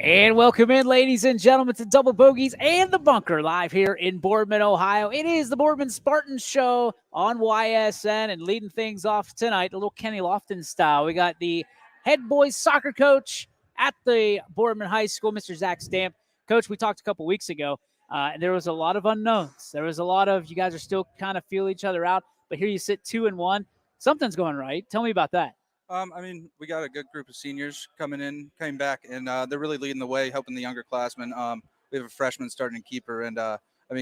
And welcome in, ladies and gentlemen, to Double Bogeys and the Bunker live here in Boardman, Ohio. It is the Boardman Spartans show on YSN, and leading things off tonight, a little Kenny Lofton style. We got the head boys soccer coach at the Boardman High School, Mr. Zach Stamp. Coach, we talked a couple weeks ago, and there was a lot of unknowns. There was a lot of, you guys are still kind of feel each other out, but here you sit 2-1. Something's going right. Tell me about that. We got a good group of seniors came back, and they're really leading the way, helping the younger classmen. We have a freshman starting keeper, and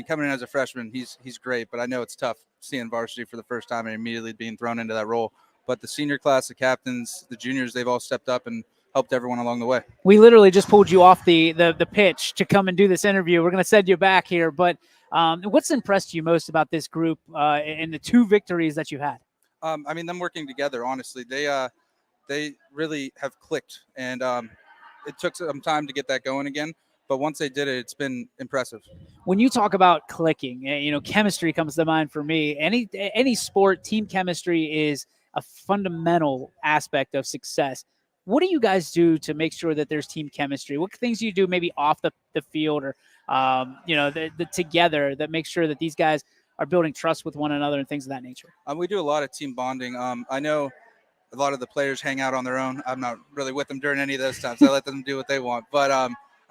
coming in as a freshman, he's great. But I know it's tough seeing varsity for the first time and immediately being thrown into that role. But the senior class, the captains, the juniors, they've all stepped up and helped everyone along the way. We literally just pulled you off the pitch to come and do this interview. We're going to send you back here, but what's impressed you most about this group and the two victories that you had? Them working together, honestly, they really have clicked, and it took some time to get that going again. But once they did it, it's been impressive. When you talk about clicking, chemistry comes to mind for me. Any sport, team chemistry is a fundamental aspect of success. What do you guys do to make sure that there's team chemistry? What things do you do maybe off the field or, the together that makes sure that these guys are building trust with one another and things of that nature? We do a lot of team bonding. I know a lot of the players hang out on their own. I'm not really with them during any of those times. I let them do what they want. But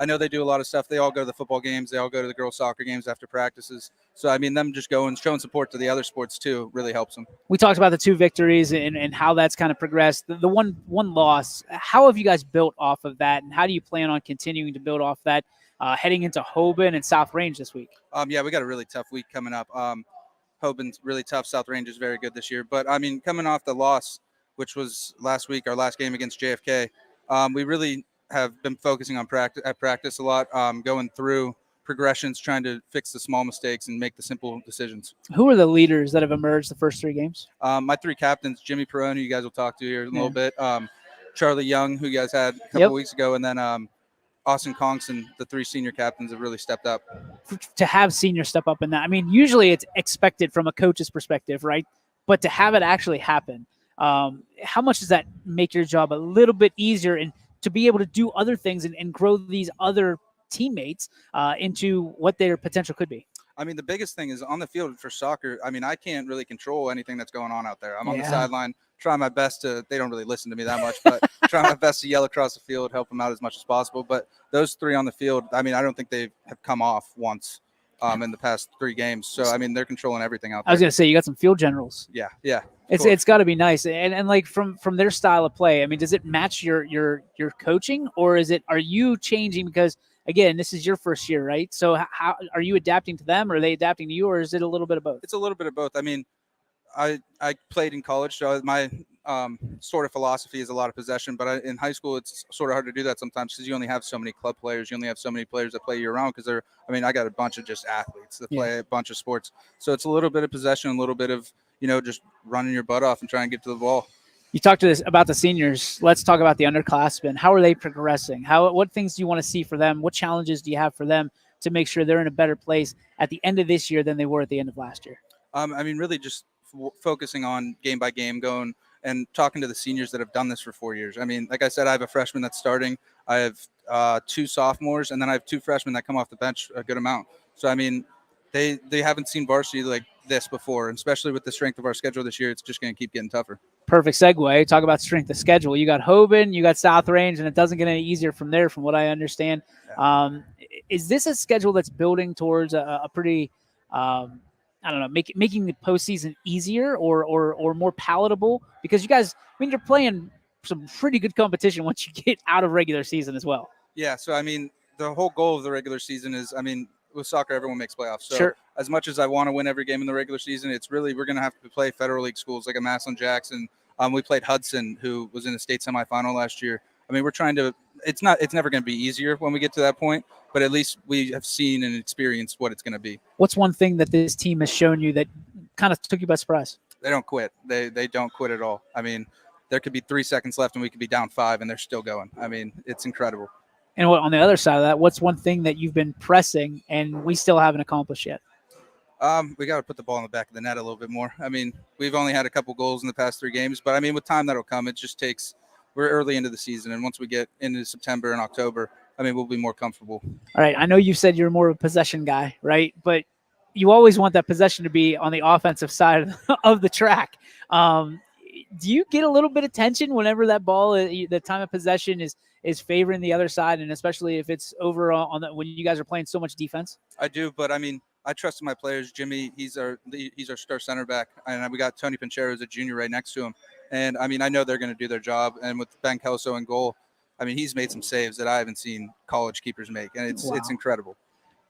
I know they do a lot of stuff. They all go to the football games. They all go to the girls' soccer games after practices. So, them just going, showing support to the other sports, too, really helps them. We talked about the two victories and how that's kind of progressed. The one loss, how have you guys built off of that, and how do you plan on continuing to build off that heading into Hoban and South Range this week? We got a really tough week coming up. Hoban's really tough. South Range is very good this year. But, coming off the loss, which was last week, our last game against JFK, we really have been focusing on practice a lot, going through progressions, trying to fix the small mistakes and make the simple decisions. Who are the leaders that have emerged the first three games? My three captains, Jimmy Perone, who you guys will talk to here in a little bit, Charlie Young, who you guys had a couple weeks ago, and then Austin Kongson. The three senior captains have really stepped up. To have seniors step up in that, usually it's expected from a coach's perspective, right? But to have it actually happen, how much does that make your job a little bit easier and to be able to do other things and grow these other teammates into what their potential could be? The biggest thing is on the field for soccer. I can't really control anything that's going on out there. I'm on the sideline, trying my best to, they don't really listen to me that much, but trying my best to yell across the field, help them out as much as possible. But those three on the field, I don't think they have come off once in the past three games. So, they're controlling everything out there. I was going to say, you got some field generals. Yeah. It's got to be nice. And like from their style of play, does it match your coaching, or are you changing because, again, this is your first year, right? So how are you adapting to them, or are they adapting to you, or is it a little bit of both? It's a little bit of both. I played in college, so my sort of philosophy is a lot of possession, but in high school, it's sort of hard to do that sometimes because you only have so many club players. You only have so many players that play year-round because I got a bunch of just athletes that play a bunch of sports. So it's a little bit of possession, a little bit of, just running your butt off and trying to get to the ball. You talked about the seniors. Let's talk about the underclassmen. How are they progressing? What things do you want to see for them? What challenges do you have for them to make sure they're in a better place at the end of this year than they were at the end of last year? Really just focusing on game by game, going and talking to the seniors that have done this for 4 years. Like I said, I have a freshman that's starting. I have two sophomores, and then I have two freshmen that come off the bench a good amount. So, they haven't seen varsity like this before, and especially with the strength of our schedule this year, it's just going to keep getting tougher. Perfect segue. Talk about strength of schedule. You got Hoban, you got South Range, and it doesn't get any easier from there, from what I understand. Yeah. Is this a schedule that's building towards a pretty, making the postseason easier or more palatable? Because you guys, you're playing some pretty good competition once you get out of regular season as well. Yeah. So, the whole goal of the regular season is, with soccer, everyone makes playoffs. So sure. As much as I want to win every game in the regular season, it's really, we're going to have to play Federal League schools like a Massillon Jackson. We played Hudson, who was in the state semifinal last year. We're trying to, it's never going to be easier when we get to that point, but at least we have seen and experienced what it's going to be. What's one thing that this team has shown you that kind of took you by surprise? They don't quit. They don't quit at all. There could be 3 seconds left and we could be down 5 and they're still going. It's incredible. And on the other side of that, what's one thing that you've been pressing and we still haven't accomplished yet? We got to put the ball in the back of the net a little bit more. We've only had a couple goals in the past 3 games, but with time that'll come. It just takes, we're early into the season, and once we get into September and October, I mean, we'll be more comfortable. All right. I know you said you're more of a possession guy, right? But you always want that possession to be on the offensive side of the track. Do you get a little bit of tension whenever that ball, the time of possession is favoring the other side, and especially if it's over when you guys are playing so much defense? I do, but I mean, I trust my players. Jimmy, he's our star center back, and we got Tony Pinchero, who's a junior, right next to him. And I mean, I know they're going to do their job. And with Ben Kelso in goal, I mean, he's made some saves that I haven't seen college keepers make, and it's incredible.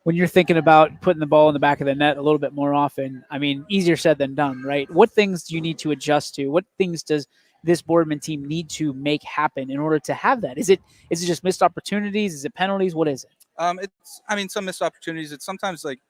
When you're thinking about putting the ball in the back of the net a little bit more often, I mean, easier said than done, right? What things do you need to adjust to? What things does this Boardman team need to make happen in order to have that? Is it just missed opportunities? Is it penalties? What is it? I mean, some missed opportunities. It's sometimes like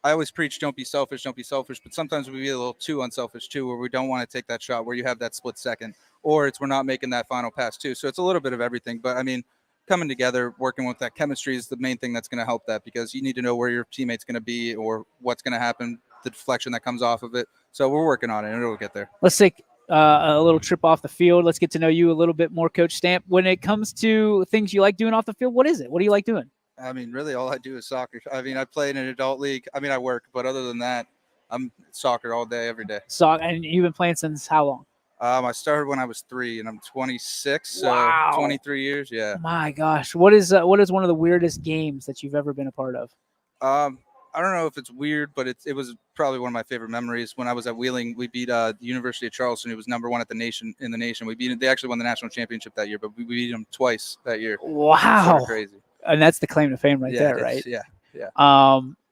I always preach, don't be selfish, but sometimes we be a little too unselfish too, where we don't want to take that shot where you have that split second, or we're not making that final pass too. So it's a little bit of everything. But I mean, coming together, working with that chemistry is the main thing that's going to help that, because you need to know where your teammate's going to be or what's going to happen, the deflection that comes off of it. So we're working on it, and it'll get there. Let's take a little trip off the field. Let's get to know you a little bit more, Coach Stamp. When it comes to things you like doing off the field, what is it? What do you like doing? I mean, really, all I do is soccer. I mean, I play in an adult league. I mean, I work, but other than that, I'm soccer all day, every day. And you've been playing since how long? I started when I was 3, and I'm 26, Wow. So 23 years, yeah. My gosh, what is one of the weirdest games that you've ever been a part of? I don't know if it's weird, but it was probably one of my favorite memories. When I was at Wheeling, we beat the University of Charleston, who was number 1 in the nation. We beat them. They actually won the national championship that year, but we beat them twice that year. Wow, sort of crazy. And that's the claim to fame right there, right? Yeah.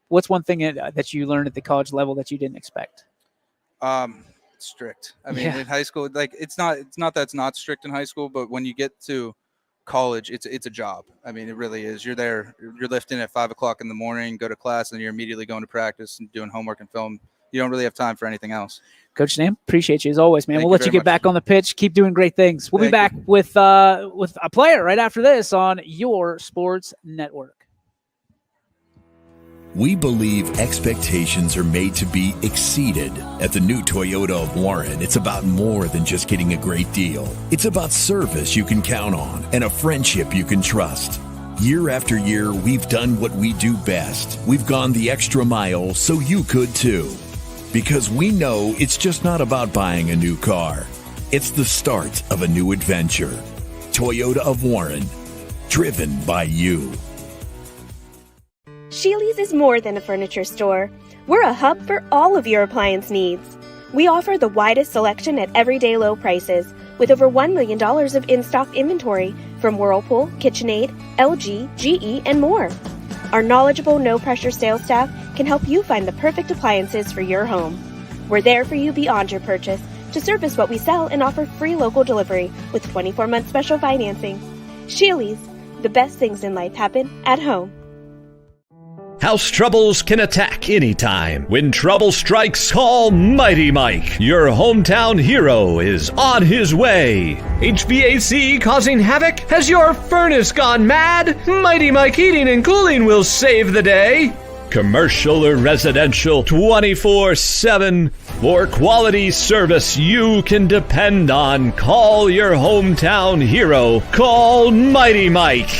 What's one thing that you learned at the college level that you didn't expect? Strict. I mean, in high school, like it's not that it's not strict in high school, but when you get to college, it's a job. I mean, it really is. You're there, you're lifting at 5:00 in the morning, go to class, and you're immediately going to practice and doing homework and film. You don't really have time for anything else. Coach Nam, appreciate you as always, man. Thank we'll let you get back on the pitch. Keep doing great things. We'll be back with a player right after this on your sports network. We believe expectations are made to be exceeded. At the new Toyota of Warren, it's about more than just getting a great deal. It's about service you can count on and a friendship you can trust. Year after year, we've done what we do best. We've gone the extra mile so you could too. Because we know it's just not about buying a new car. It's the start of a new adventure. Toyota of Warren, driven by you. Sheely's is more than a furniture store. We're a hub for all of your appliance needs. We offer the widest selection at everyday low prices, with over $1 million of in-stock inventory from Whirlpool, KitchenAid, LG, GE, and more. Our knowledgeable, no-pressure sales staff can help you find the perfect appliances for your home. We're there for you beyond your purchase to service what we sell and offer free local delivery with 24-month special financing. Sheely's, the best things in life happen at home. House troubles can attack anytime. When trouble strikes, call Mighty Mike. Your hometown hero is on his way. HVAC causing havoc? Has your furnace gone mad? Mighty Mike Heating and Cooling will save the day. Commercial or residential, 24/7. For quality service you can depend on, call your hometown hero. Call Mighty Mike.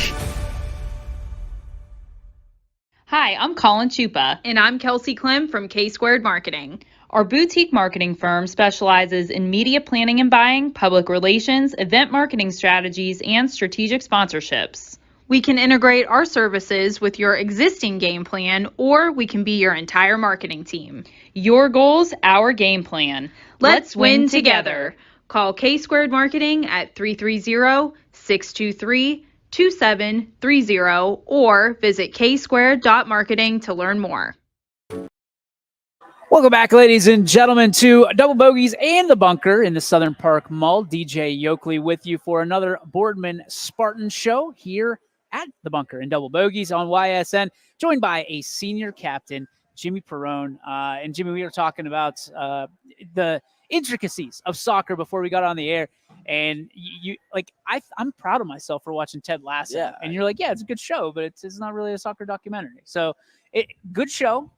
Hi, I'm Colin Chupa. And I'm Kelsey Clem from K-Squared Marketing. Our boutique marketing firm specializes in media planning and buying, public relations, event marketing strategies, and strategic sponsorships. We can integrate our services with your existing game plan, or we can be your entire marketing team. Your goals, our game plan. Let's win together. Call K-Squared Marketing at 330-623-2730 or visit ksquared.marketing to learn more. Welcome back, ladies and gentlemen, to Double Bogeys and the Bunker in the Southern Park Mall. DJ Yoakley with you for another Boardman Spartans show here at the Bunker in Double Bogeys on YSN, joined by a senior captain, Jimmy Perrone. And Jimmy, we were talking about the intricacies of soccer before we got on the air. And I'm proud of myself for watching Ted Lasso. Yeah. And you're like, yeah, it's a good show, but it's not really a soccer documentary. So good show.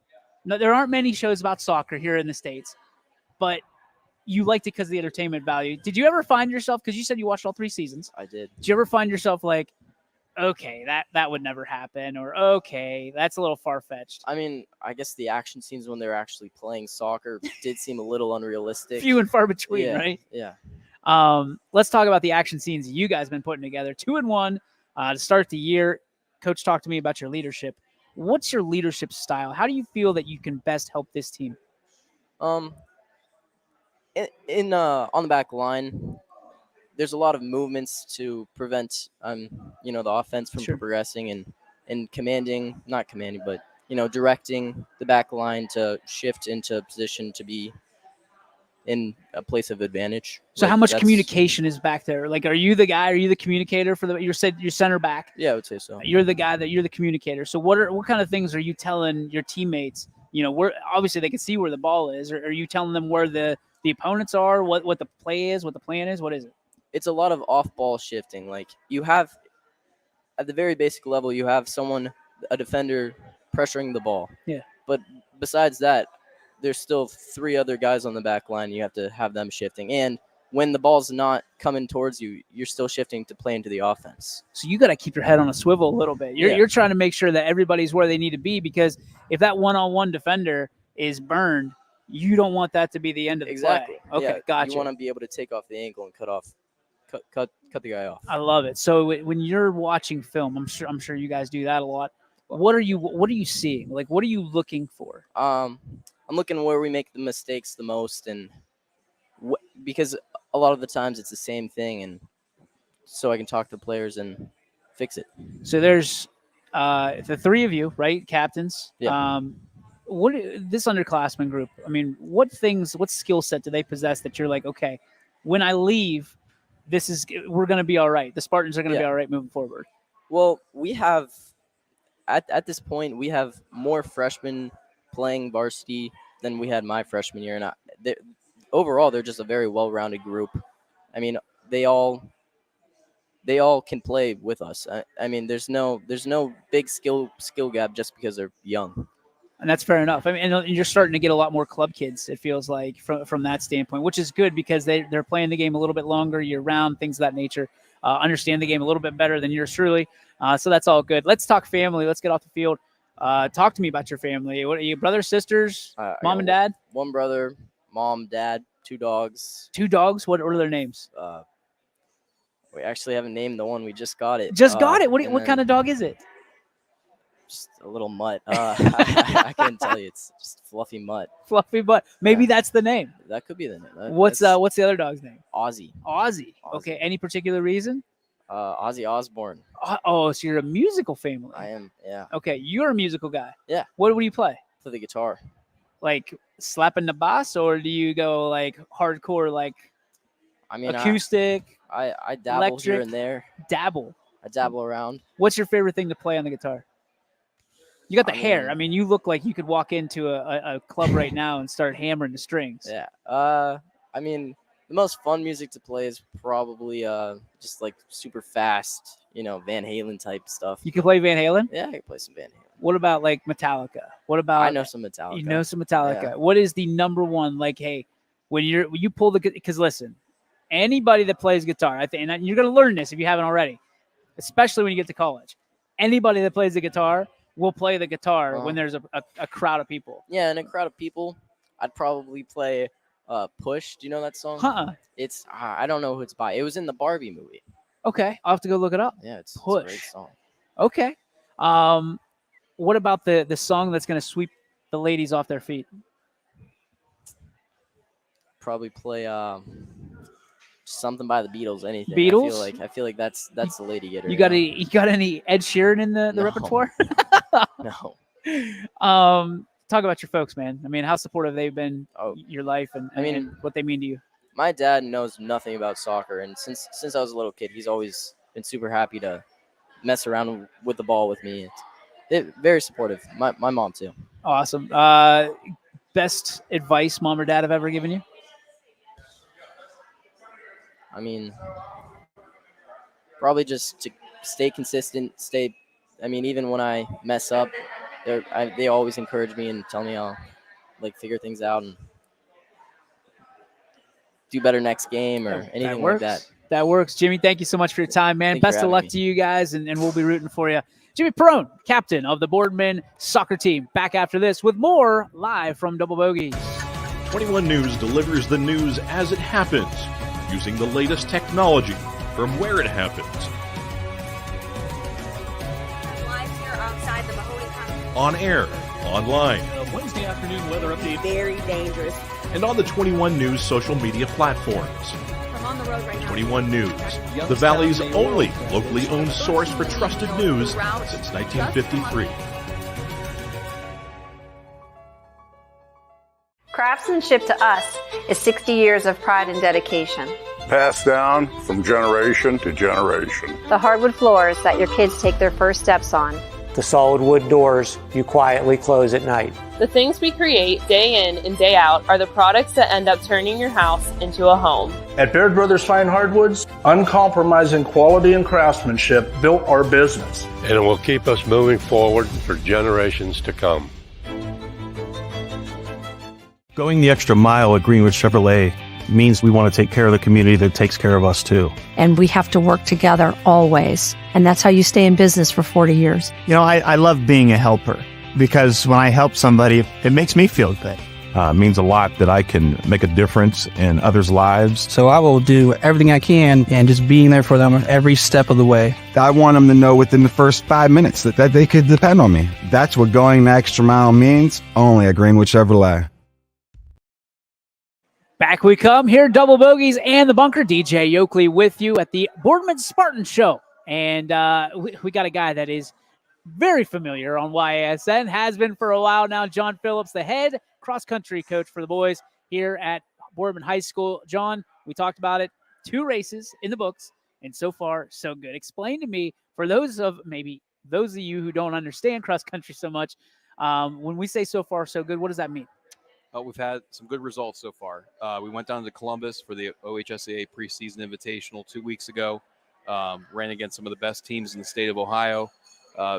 No, there aren't many shows about soccer here in the States, but you liked it because of the entertainment value. Did you ever find yourself, because you said you watched all 3 seasons. I did. Did you ever find yourself like, okay, that would never happen, or okay, that's a little far fetched. I mean, I guess the action scenes when they're actually playing soccer did seem a little unrealistic. Few and far between, yeah, right? Yeah. Let's talk about the action scenes you guys been putting together. 2-1 to start the year. Coach, talk to me about your leadership. What's your leadership style? How do you feel that you can best help this team? On the back line, there's a lot of movements to prevent the offense from Sure. progressing and not commanding, but directing the back line to shift into position to be in a place of advantage. So how much communication is back there? Like, are you the guy? Are you the communicator for your center back? Yeah, I would say so. You're the guy you're the communicator. So what kind of things are you telling your teammates? Where obviously they can see where the ball is. Or are you telling them where the opponents are? What the play is? What the plan is? What is it? It's a lot of off-ball shifting. Like, you have at the very basic level, you have a defender pressuring the ball. Yeah. But besides that, there's still 3 other guys on the back line. You have to have them shifting. And when the ball's not coming towards you, you're still shifting to play into the offense. So you got to keep your head on a swivel a little bit. You're trying to make sure that everybody's where they need to be, because if that one-on-one defender is burned, you don't want that to be the end of the Exactly. play. Okay, yeah, gotcha. You want to be able to take off the angle and cut the guy off. I love it. So when you're watching film, I'm sure you guys do that a lot. What are you seeing? Like, what are you looking for? I'm looking where we make the mistakes the most, and because a lot of the times it's the same thing, and so I can talk to the players and fix it. So there's the 3 of you, right? Captains. Yeah. What this underclassmen group? I mean, what skill set do they possess that you're like, okay, when I leave, we're going to be all right. The Spartans are going to be all right moving forward. Well, we have at this point we have more freshmen playing varsity than we had my freshman year, and overall they're just a very well-rounded group. I mean, they all can play with us. I mean, there's no big skill gap just because they're young. And that's fair enough. I mean, and you're starting to get a lot more club kids, it feels like, from that standpoint, which is good because they're playing the game a little bit longer, year-round, things of that nature, understand the game a little bit better than yours truly. So that's all good. Let's talk family. Let's get off the field. Talk to me about your family. What are you, brothers, sisters, mom and dad? One brother, mom, dad, 2 dogs. 2 dogs? What are their names? We actually haven't named the one. We just got it. Got it? What kind of dog is it? Just a little mutt. I couldn't tell you. It's just fluffy mutt. Fluffy mutt. Maybe that's the name. That could be the name. What's the other dog's name? Ozzy. Ozzy. Okay. Any particular reason? Ozzy Osbourne. Oh, so you're a musical family. I am. Yeah. Okay, you're a musical guy. Yeah. What do you play? Play the guitar. Like slapping the bass, or do you go like hardcore, like acoustic? I dabble electric, here and there. Dabble. I dabble around. What's your favorite thing to play on the guitar? You got the hair. I mean, you look like you could walk into a club right now and start hammering the strings. Yeah. I mean, the most fun music to play is probably just like super fast, Van Halen type stuff. You can play Van Halen? Yeah, I can play some Van Halen. What about like Metallica? What about? I know some Metallica. You know some Metallica. Yeah. What is the number one? Like, hey, when you pull because listen, anybody that plays guitar, I think, and you're gonna learn this if you haven't already, especially when you get to college. Anybody that plays the guitar will play the guitar when there's a crowd of people. Yeah, in a crowd of people, I'd probably play Push. Do you know that song? It's I don't know who it's by. It was in the Barbie movie. Okay, I'll have to go look it up. Yeah, it's Push. a great song. Okay. What about the song that's going to sweep the ladies off their feet? Probably play something by the Beatles. Anything. Beatles? I feel like that's the lady getter. You got any Ed Sheeran in the repertoire? No. Talk about your folks, man. I mean, how supportive they've been your life and what they mean to you. My dad knows nothing about soccer, and since I was a little kid, he's always been super happy to mess around with the ball with me. They're very supportive. My mom too. Awesome. Best advice mom or dad have ever given you? I mean, probably just to stay consistent. Even when I mess up, they always encourage me and tell me I'll figure things out and do better next game or anything like that. That works. Jimmy, thank you so much for your time, man. Thanks for Best of having luck me. to you guys, and we'll be rooting for you. Jimmy Perrone, captain of the Boardman soccer team. Back after this with more live from Double Bogies. 21 News delivers the news as it happens, using the latest technology from where it happens. Live here outside the Mahoney County. On air, online, Wednesday afternoon weather update. Very dangerous. and on the 21 News social media platforms. I'm on the road right now. 21 News, the Valley's only locally owned source for trusted news since 1953. Craftsmanship to us is 60 years of pride and dedication. Passed down from generation to generation. The hardwood floors that your kids take their first steps on. The solid wood doors you quietly close at night. The things we create day in and day out are the products that end up turning your house into a home. At Baird Brothers Fine Hardwoods, uncompromising quality and craftsmanship built our business. And it will keep us moving forward for generations to come. Going the extra mile at Greenwood Chevrolet means we want to take care of the community that takes care of us too. And we have to work together always. And that's how you stay in business for 40 years. You know, I love being a helper because when I help somebody, it makes me feel good. It means a lot that I can make a difference in others' lives. So I will do everything I can and just being there for them every step of the way. I want them to know within the first 5 minutes that they could depend on me. That's what going the extra mile means, only at Greenwood Chevrolet. Back we come here, Double Bogies and the Bunker. DJ Yoakley with you at the Boardman Spartans show. And we got a guy that is very familiar on YSN, has been for a while now. John Phillips, the head cross-country coach for the boys here at Boardman High School. John, we talked about it. 2 races in the books, and so far, so good. Explain to me, for those of you who don't understand cross-country so much, when we say so far, so good, what does that mean? We've had some good results so far. We went down to Columbus for the OHSAA preseason invitational 2 weeks ago. Ran against some of the best teams in the state of Ohio.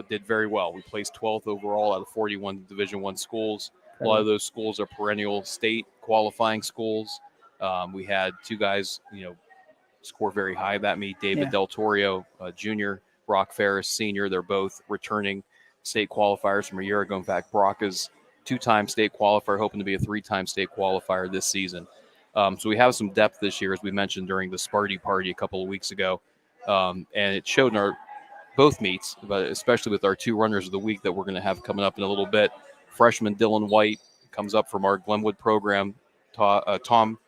Did very well. We placed 12th overall out of 41 Division I schools. A lot of those schools are perennial state qualifying schools. We had 2 guys, score very high that meet. David Del Torio, junior, Brock Ferris, senior. They're both returning state qualifiers from a year ago. In fact, Brock is 2-time state qualifier, hoping to be a 3-time state qualifier this season. So we have some depth this year, as we mentioned during the Sparty party a couple of weeks ago. And it showed in our both meets, but especially with our 2 runners of the week that we're going to have coming up in a little bit. Freshman Dylan White comes up from our Glenwood program. Tom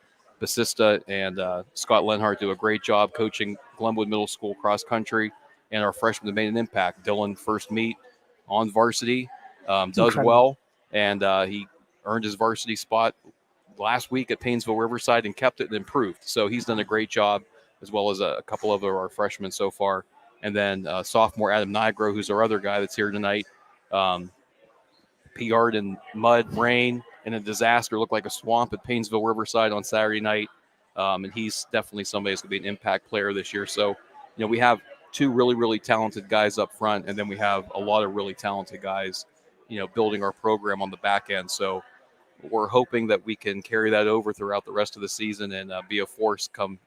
Basista and Scott Lenhart do a great job coaching Glenwood Middle School cross country. And our freshman that made an impact, Dylan, first meet on varsity, does well. And he earned his varsity spot last week at Painesville Riverside and kept it and improved. So he's done a great job, as well as a couple of our freshmen so far. And then sophomore Adam Nigro, who's our other guy that's here tonight. PR'd in mud, rain, and a disaster. Looked like a swamp at Painesville Riverside on Saturday night. And he's definitely somebody that's going to be an impact player this year. So, we have 2 really, really talented guys up front, and then we have a lot of really talented guys building our program on the back end. So we're hoping that we can carry that over throughout the rest of the season and be a force come,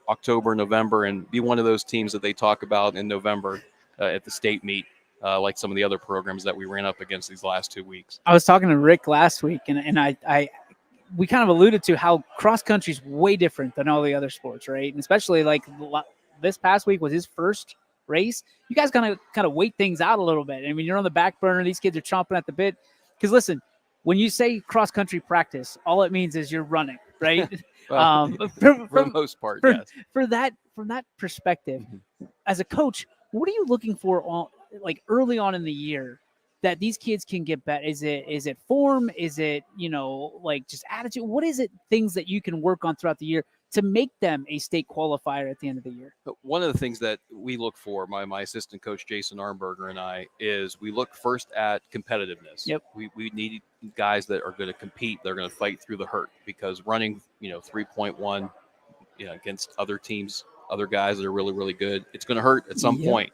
October, November, and be one of those teams that they talk about in November at the state meet, like some of the other programs that we ran up against these last 2 weeks. I was talking to Rick last week, and we kind of alluded to how cross country is way different than all the other sports, right? And especially like this past week was his first race. You guys kind of wait things out a little bit. I mean, you're on the back burner. These kids are chomping at the bit. Because listen, when you say cross country practice, all it means is you're running, right? For the most part, yes. From that perspective, as a coach, what are you looking for early on in the year that these kids can get better? Is it form? Is it just attitude? What is it? Things that you can work on throughout the year to make them a state qualifier at the end of the year? But one of the things that we look for, my assistant coach Jason Armberger and I, is we look first at competitiveness. Yep. We need guys that are going to compete. They're going to fight through the hurt, because running 3.1 against other teams, other guys that are really, really good, it's going to hurt at some point.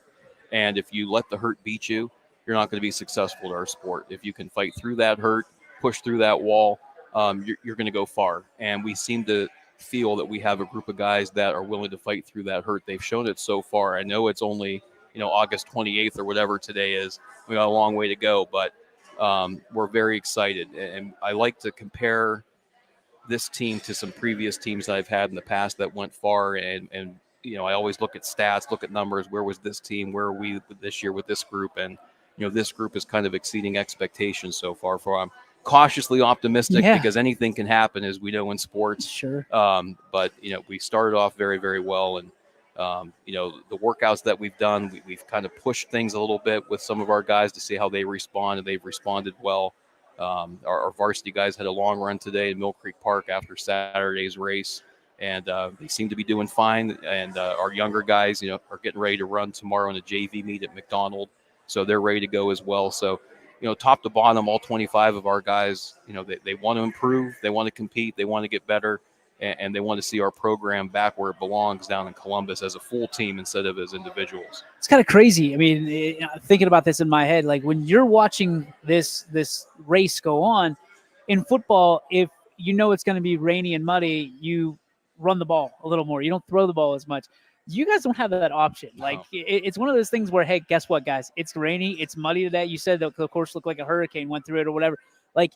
And if you let the hurt beat you, you're not going to be successful at our sport. If you can fight through that hurt, push through that wall, you're going to go far. And we seem to feel that we have a group of guys that are willing to fight through that hurt. They've shown it so far. I know it's only, August 28th or whatever today is. We got a long way to go, but we're very excited. And I like to compare this team to some previous teams I've had in the past that went far. And I always look at stats, look at numbers. Where was this team? Where are we this year with this group? And, this group is kind of exceeding expectations so far. I'm cautiously optimistic because anything can happen, as we know in sports. Sure. But, we started off very, very well. And, the workouts that we've done, we've kind of pushed things a little bit with some of our guys to see how they respond, and they've responded well. Our varsity guys had a long run today in Mill Creek Park after Saturday's race, and they seem to be doing fine. And our younger guys, are getting ready to run tomorrow in a JV meet at McDonald, so they're ready to go as well. So, top to bottom, all 25 of our guys, they want to improve, they want to compete, they want to get better, and they want to see our program back where it belongs down in Columbus as a full team instead of as individuals. It's kind of crazy. I mean, thinking about this in my head, like when you're watching this race go on in football, if it's going to be rainy and muddy, you run the ball a little more. You don't throw the ball as much. You guys don't have that option. Like it's one of those things where, hey, guess what, guys? It's rainy. It's muddy today. You said that the course looked like a hurricane went through it or whatever. Like,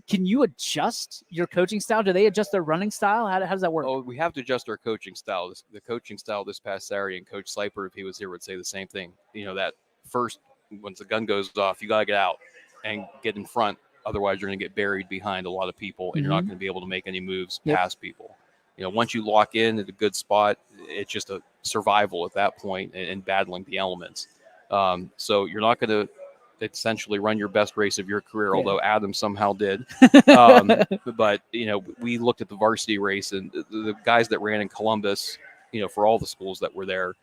can you adjust your coaching style? Do they adjust their running style? How does that work? Oh, we have to adjust our coaching style. The coaching style this past Saturday, and Coach Seiper, if he was here, would say the same thing. That first, once the gun goes off, you got to get out and get in front. Otherwise, you're going to get buried behind a lot of people, and you're not going to be able to make any moves past people. Once you lock in at a good spot, it's just a survival at that point and battling the elements. So you're not going to essentially run your best race of your career, although Adam somehow did. But, we looked at the varsity race, and the guys that ran in Columbus, for all the schools that were there,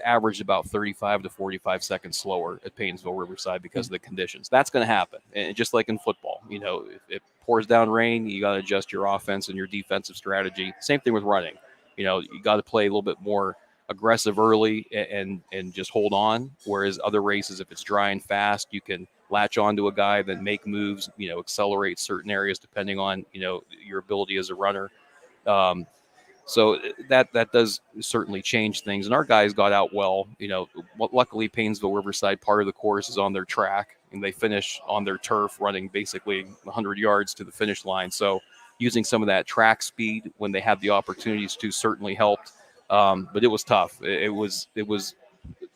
averaged about 35 to 45 seconds slower at Paynesville Riverside because of the conditions. That's going to happen. And just like in football, if it pours down rain, you got to adjust your offense and your defensive strategy. Same thing with running. You got to play a little bit more aggressive early and just hold on. Whereas other races, if it's dry and fast, you can latch onto a guy, then make moves, accelerate certain areas depending on, your ability as a runner. So that does certainly change things. And our guys got out well. Luckily, Paynesville Riverside, part of the course is on their track, and they finish on their turf running basically 100 yards to the finish line. So using some of that track speed when they had the opportunities to certainly helped. But it was tough. It was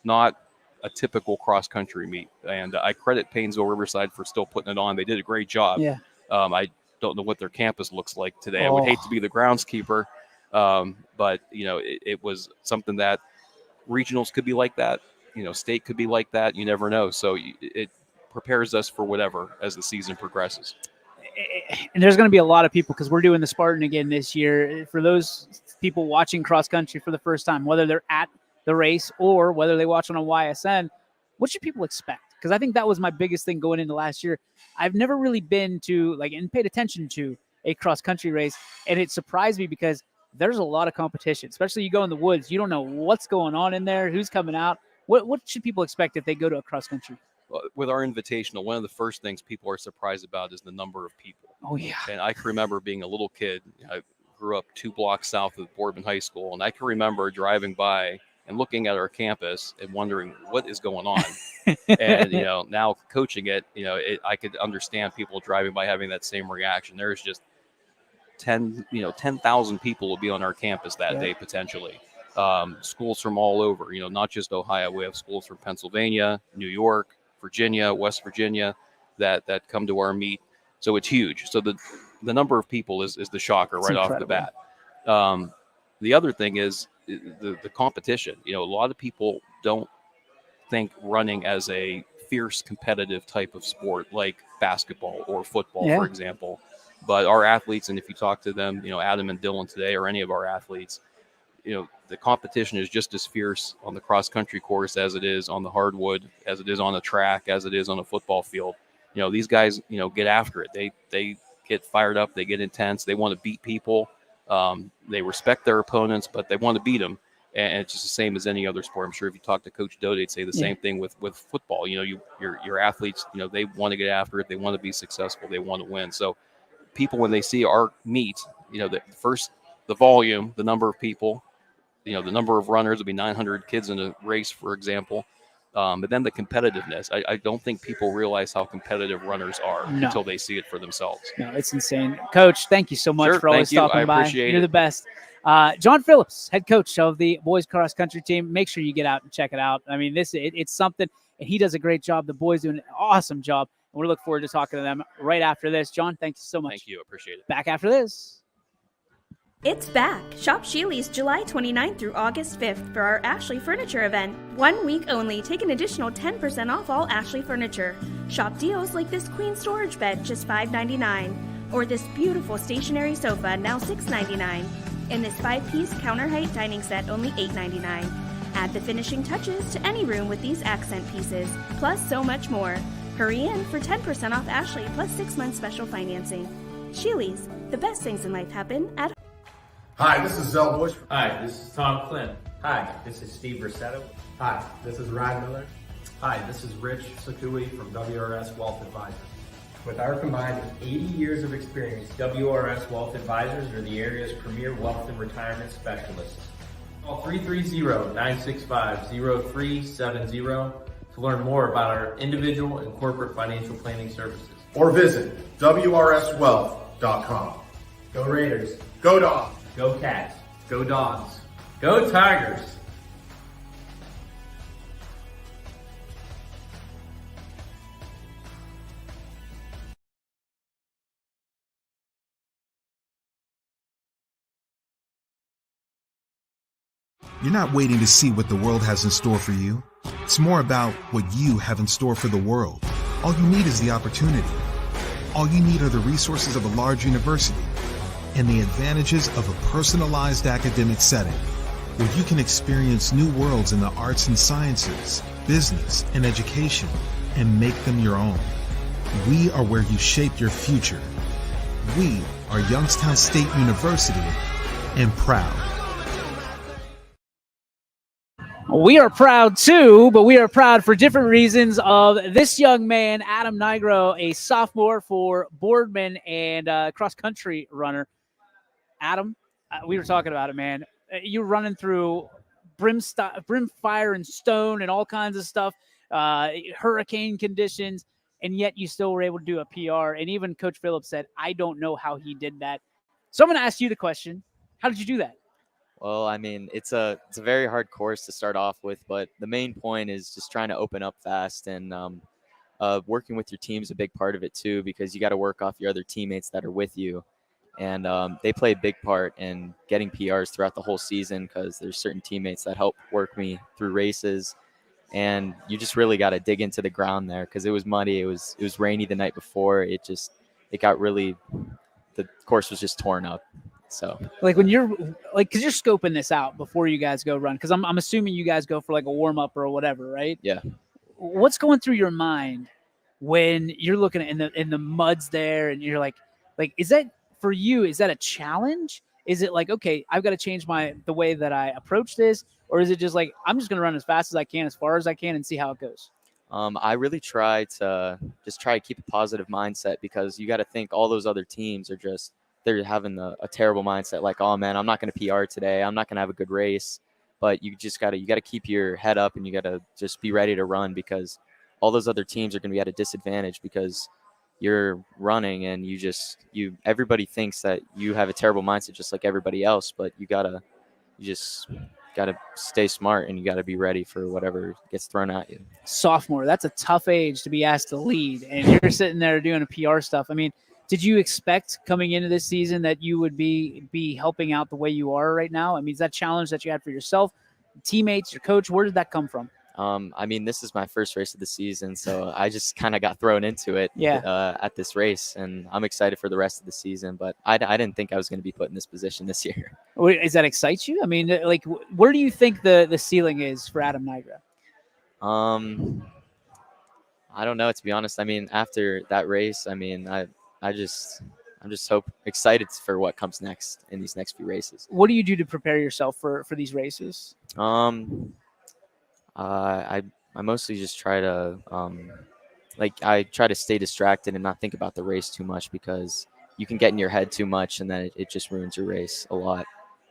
not a typical cross-country meet. And I credit Paynesville Riverside for still putting it on. They did a great job. Yeah. I don't know what their campus looks like today. I would hate to be the groundskeeper. But, it was something that regionals could be like that. State could be like that. You never know. So it prepares us for whatever as the season progresses. And there's going to be a lot of people, because we're doing the Spartan again this year. For those people watching cross country for the first time, whether they're at the race or whether they watch on a YSN, what should people expect? Because I think that was my biggest thing going into last year. I've never really been to and paid attention to a cross country race, and it surprised me because there's a lot of competition, especially you go in the woods. You don't know what's going on in there, who's coming out. What should people expect if they go to a cross country? With our invitational, one of the first things people are surprised about is the number of people. Oh, yeah. And I can remember being a little kid. I grew up 2 blocks south of Boardman High School, and I can remember driving by and looking at our campus and wondering what is going on. And, now coaching it, I could understand people driving by having that same reaction. There's just 10,000 people will be on our campus that day potentially. Schools from all over, not just Ohio. We have schools from Pennsylvania, New York, Virginia, West Virginia that come to our meet. So it's huge. So the number of people is the shocker right off the bat. The other thing is the competition. A lot of people don't think running as a fierce competitive type of sport like basketball or football, for example. But our athletes, and if you talk to them, Adam and Dylan today, or any of our athletes, the competition is just as fierce on the cross-country course as it is on the hardwood, as it is on the track, as it is on a football field. These guys, get after it. They get fired up. They get intense. They want to beat people. They respect their opponents, but they want to beat them. And it's just the same as any other sport. I'm sure if you talk to Coach Doe, they'd say the same thing with football. Your athletes, they want to get after it. They want to be successful. They want to win. So people, when they see our meet, the volume, the number of people, the number of runners would be 900 kids in a race, for example. But then the competitiveness, I don't think people realize how competitive runners are until they see it for themselves. No, it's insane. Coach, thank you so much Sure, for always thank you. stopping I by. appreciate You're it. the best. John Phillips, head coach of the boys cross country team. Make sure you get out and check it out. I mean, it's something, and he does a great job. The boys do an awesome job, and we look forward to talking to them right after this. John, thank you so much. Thank you. Appreciate it. Back after this. It's back! Shop Sheely's July 29th through August 5th for our Ashley Furniture event. 1 week only, take an additional 10% off all Ashley furniture. Shop deals like this queen storage bed, just $5.99. Or this beautiful stationary sofa, now $6.99. And this 5-piece counter height dining set, only $8.99. Add the finishing touches to any room with these accent pieces, plus so much more. Hurry in for 10% off Ashley plus 6 months special financing. Sheely's, the best things in life happen at home. Hi, this is Zell Bush. Hi, this is Tom Flynn. Hi, this is Steve Rossetto. Hi, this is Ryan Miller. Hi, this is Rich Sakui from WRS Wealth Advisors. With our combined 80 years of experience, WRS Wealth Advisors are the area's premier wealth and retirement specialists. Call 330-965-0370 to learn more about our individual and corporate financial planning services. Or visit WRSwealth.com. Go Raiders. Go Dogs. Go Cats. Go Dogs. Go Tigers. You're not waiting to see what the world has in store for you. It's more about what you have in store for the world. All you need is the opportunity. All you need are the resources of a large university and the advantages of a personalized academic setting where you can experience new worlds in the arts and sciences, business, and education and make them your own. We are where you shape your future. We are Youngstown State University and proud. We are proud too, but we are proud for different reasons of this young man, Adam Nigro, a sophomore for Boardman and cross-country runner. Adam, we were talking about it, man. You're running through brimfire and stone and all kinds of stuff, hurricane conditions, and yet you still were able to do a PR. And even Coach Phillips said, I don't know how he did that. So I'm going to ask you the question. How did you do that? Well, I mean, it's a very hard course to start off with, but the main point is just trying to open up fast, and working with your team is a big part of it too, because you got to work off your other teammates that are with you, and they play a big part in getting PRs throughout the whole season, because there's certain teammates that help work me through races, and you just really got to dig into the ground there, because it was muddy, it was rainy the night before, it got really, the course was just torn up. So like when you're like, cause you're scoping this out before you guys go run. Cause I'm assuming you guys go for like a warm up or whatever, right? Yeah. What's going through your mind when you're looking at in the muds there and you're like, is that for you? Is that a challenge? Is it like, okay, I've got to change the way that I approach this? Or is it just like, I'm just going to run as fast as I can, as far as I can and see how it goes? I really try to keep a positive mindset, because you got to think all those other teams are they're having a terrible mindset, like, oh man, I'm not going to PR today, I'm not going to have a good race. But you got to keep your head up, and you got to just be ready to run, because all those other teams are going to be at a disadvantage because you're running, and everybody thinks that you have a terrible mindset just like everybody else, but you just got to stay smart, and you got to be ready for whatever gets thrown at you. Sophomore, that's a tough age to be asked to lead, and you're sitting there doing a PR stuff. I mean, did you expect coming into this season that you would be helping out the way you are right now? I mean, is that challenge that you had for yourself, teammates, your coach? Where did that come from? I mean, this is my first race of the season, so I just kind of got thrown into it at this race, and I'm excited for the rest of the season, but I didn't think I was going to be put in this position this year. Does that excite you? I mean, like, where do you think the ceiling is for Adam Nigra? I don't know, to be honest. I mean, after that race, I mean, I'm just excited for what comes next in these next few races. What do you do to prepare yourself for these races? I mostly just try to I try to stay distracted and not think about the race too much, because you can get in your head too much, and then it just ruins your race a lot.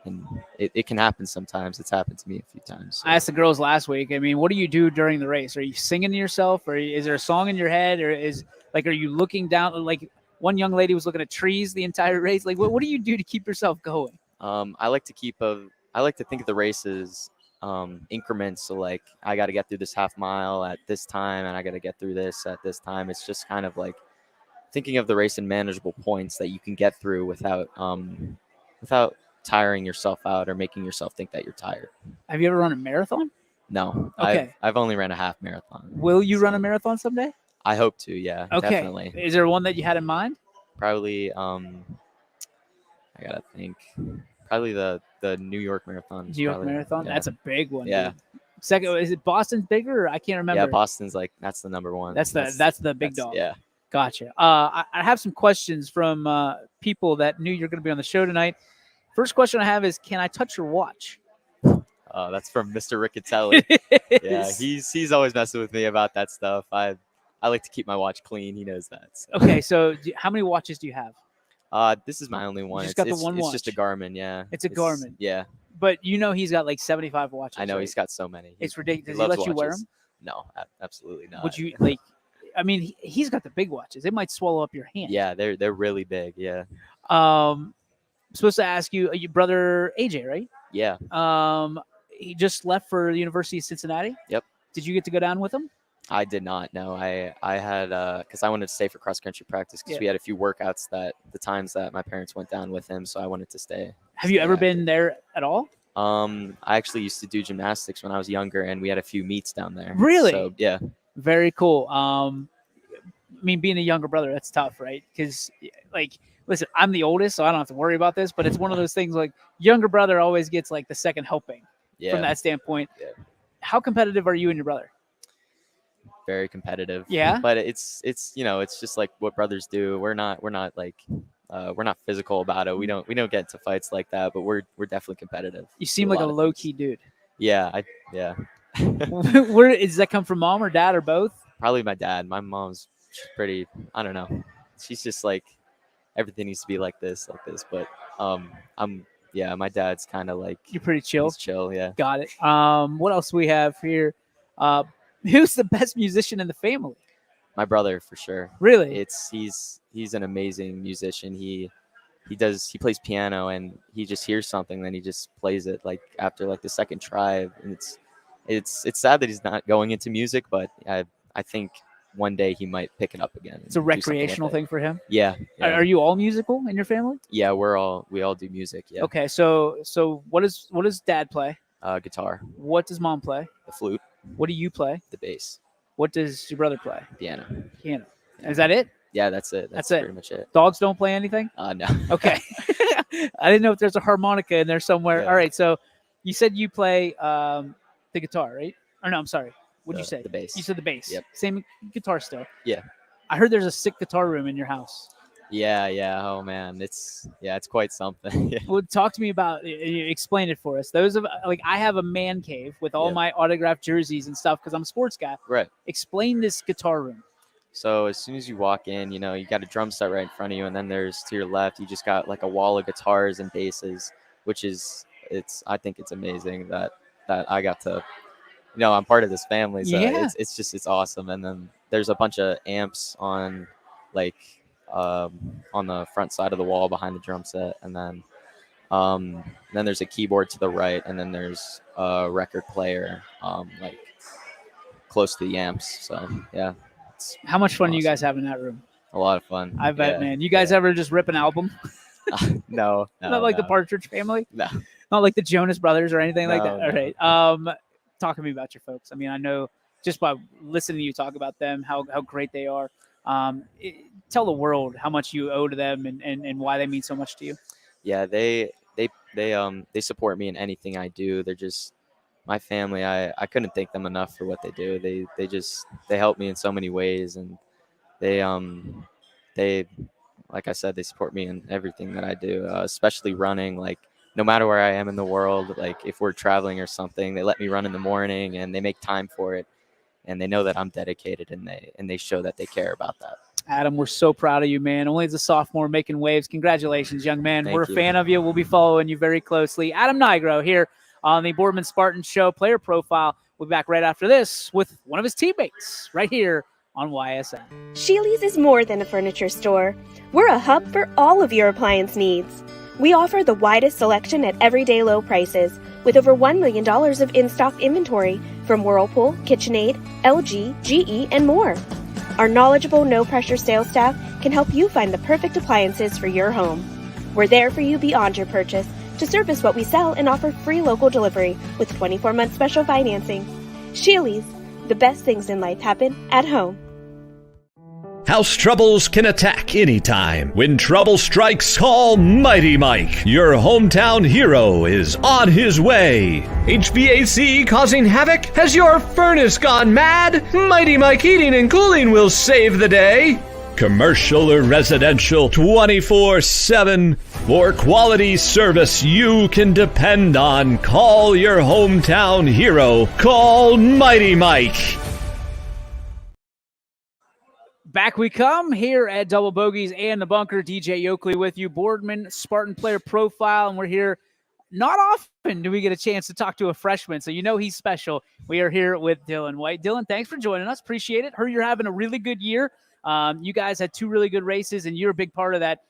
And it can happen sometimes. It's happened to me a few times. So. I asked the girls last week. I mean, what do you do during the race? Are you singing to yourself, or is there a song in your head, or are you looking down? Like one young lady was looking at trees the entire race. Like, what do you do to keep yourself going? I like to think of the races increments. So like I got to get through this half mile at this time, and I got to get through this at this time. It's just kind of like thinking of the race in manageable points that you can get through without tiring yourself out or making yourself think that you're tired. Have you ever run a marathon? No. Okay. I've only ran a half marathon. Will you run a marathon someday? I hope to, yeah. Okay. Definitely. Is there one that you had in mind? Probably I gotta think. Probably the New York Marathon. New York Marathon? Yeah. That's a big one. Yeah. Dude. Second, is it Boston's bigger? Or I can't remember. Yeah, Boston's that's the number one. That's the big dog. Yeah. Gotcha. I have some questions from people that knew you're going to be on the show tonight. First question I have is, can I touch your watch? That's from Mr. Riccatelli. Yeah, he's always messing with me about that stuff. I like to keep my watch clean. He knows that. So. Okay, so how many watches do you have? This is my only one. You just got the one watch. It's just a Garmin, yeah. It's a Garmin. Yeah. But he's got like 75 watches. I know, right? he's got so many. It's ridiculous. Does he let you wear them? No, absolutely not. Would you he's got the big watches. It might swallow up your hand. Yeah, they're really big, yeah. Supposed to ask you, your brother AJ, right? Yeah. He just left for the University of Cincinnati. Yep. Did you get to go down with him? I did not. No, I had because I wanted to stay for cross country practice because we had a few workouts that the times that my parents went down with him, so I wanted to stay. Have you ever been there at all? I actually used to do gymnastics when I was younger, and we had a few meets down there. Really? So yeah. Very cool. Being a younger brother, that's tough, right? Because listen, I'm the oldest, so I don't have to worry about this, but it's one of those things like younger brother always gets like the second helping from that standpoint. Yeah. How competitive are you and your brother? Very competitive. Yeah. But it's it's just like what brothers do. We're not physical about it. We don't get into fights like that, but we're definitely competitive. You seem like a low key dude. Yeah. Where does that come from, mom or dad or both? Probably my dad. My mom's pretty, I don't know. She's just like, everything needs to be like this. But my dad's kind of like. You're pretty chill. He's chill, yeah. Got it. What else do we have here? Who's the best musician in the family? My brother, for sure. Really? He's an amazing musician. He plays piano, and he just hears something, then he just plays it like after like the second try. And it's sad that he's not going into music, but I think one day he might pick it up again. It's a recreational thing for him. Yeah. Are you all musical in your family? Yeah, we all do music. Yeah. Okay, so what does dad play? Guitar. What does mom play? The flute. What do you play? The bass. What does your brother play? Piano. Piano. Is that it? Yeah, that's it. That's pretty much it. Dogs don't play anything? No. Okay. I didn't know if there's a harmonica in there somewhere. Yeah. All right, so you said you play the guitar, right? Or no, I'm sorry. What did you say? The bass. You said the bass. Yep. Same guitar still. Yeah. I heard there's a sick guitar room in your house. Yeah. Oh man, it's quite something. Yeah. Well, talk to me about. Explain it for us. I have a man cave with all my autographed jerseys and stuff because I'm a sports guy. Right. Explain this guitar room. So as soon as you walk in, you got a drum set right in front of you, and then there's to your left, you just got like a wall of guitars and basses, which is I think it's amazing that I got to. I'm part of this family, so it's awesome. And then there's a bunch of amps on on the front side of the wall behind the drum set, and then there's a keyboard to the right, and then there's a record player close to the amps. So yeah. How much fun do you guys have in that room? A lot of fun. I bet, man. You guys ever just rip an album? No. Not like the Partridge Family? No. Not like the Jonas Brothers or anything like that? No. All right. Talk to me about your folks. I mean, I know just by listening to you talk about them, how great they are. Tell the world how much you owe to them and why they mean so much to you. Yeah, they support me in anything I do. They're just my family. I couldn't thank them enough for what they do. They help me in so many ways, and they like I said, they support me in everything that I do, especially running. Like no matter where I am in the world, like if we're traveling or something, they let me run in the morning and they make time for it, and they know that I'm dedicated, and they show that they care about that. Adam, we're so proud of you, man. Only as a sophomore making waves. Congratulations, young man. Thank We're a you. fan of you. We'll be following you very closely. Adam Nigro here on the Boardman Spartans Show player profile. We'll be back right after this with one of his teammates right here on YSN. Sheely's is more than a furniture store. We're a hub for all of your appliance needs. We offer the widest selection at everyday low prices, with over $1 million of in-stock inventory from Whirlpool, KitchenAid, LG, GE, and more. Our knowledgeable, no-pressure sales staff can help you find the perfect appliances for your home. We're there for you beyond your purchase to service what we sell and offer free local delivery with 24-month special financing. Sheely's, the best things in life happen at home. House troubles can attack anytime. When trouble strikes, call Mighty Mike. Your hometown hero is on his way. HVAC causing havoc? Has your furnace gone mad? Mighty Mike Heating and Cooling will save the day. Commercial or residential, 24/7. For quality service you can depend on, call your hometown hero. Call Mighty Mike. Back we come here at Double Bogeys and the Bunker. DJ Oakley with you, Boardman Spartan player profile, and we're here. Not often do we get a chance to talk to a freshman, so you know he's special. We are here with Dylan White. Dylan, thanks for joining us. Appreciate it. Heard you're having a really good year. You guys had 2 really good races, and you're a big part of that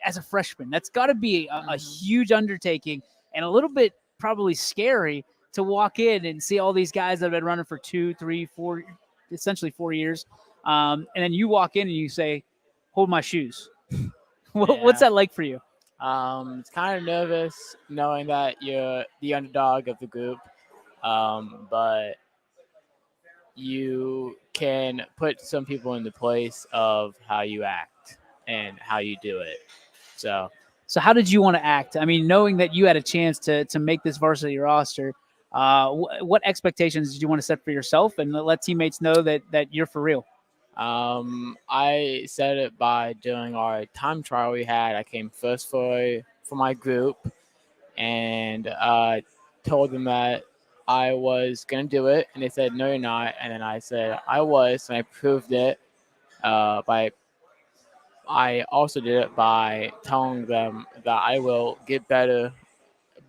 as a freshman. That's got to be a huge undertaking and a little bit probably scary to walk in and see all these guys that have been running for 2, 3, 4, essentially 4 years. And then you walk in and you say, hold my shoes. What's that like for you? It's kind of nervous knowing that you're the underdog of the group, but you can put some people in the place of how you act and how you do it. So how did you want to act? I mean, knowing that you had a chance to make this varsity roster, what expectations did you want to set for yourself and let teammates know that you're for real? I said it by doing our time trial we had. I came first for my group and told them that I was going to do it. And they said, no, you're not. And then I said I was, and I proved it I also did it by telling them that I will get better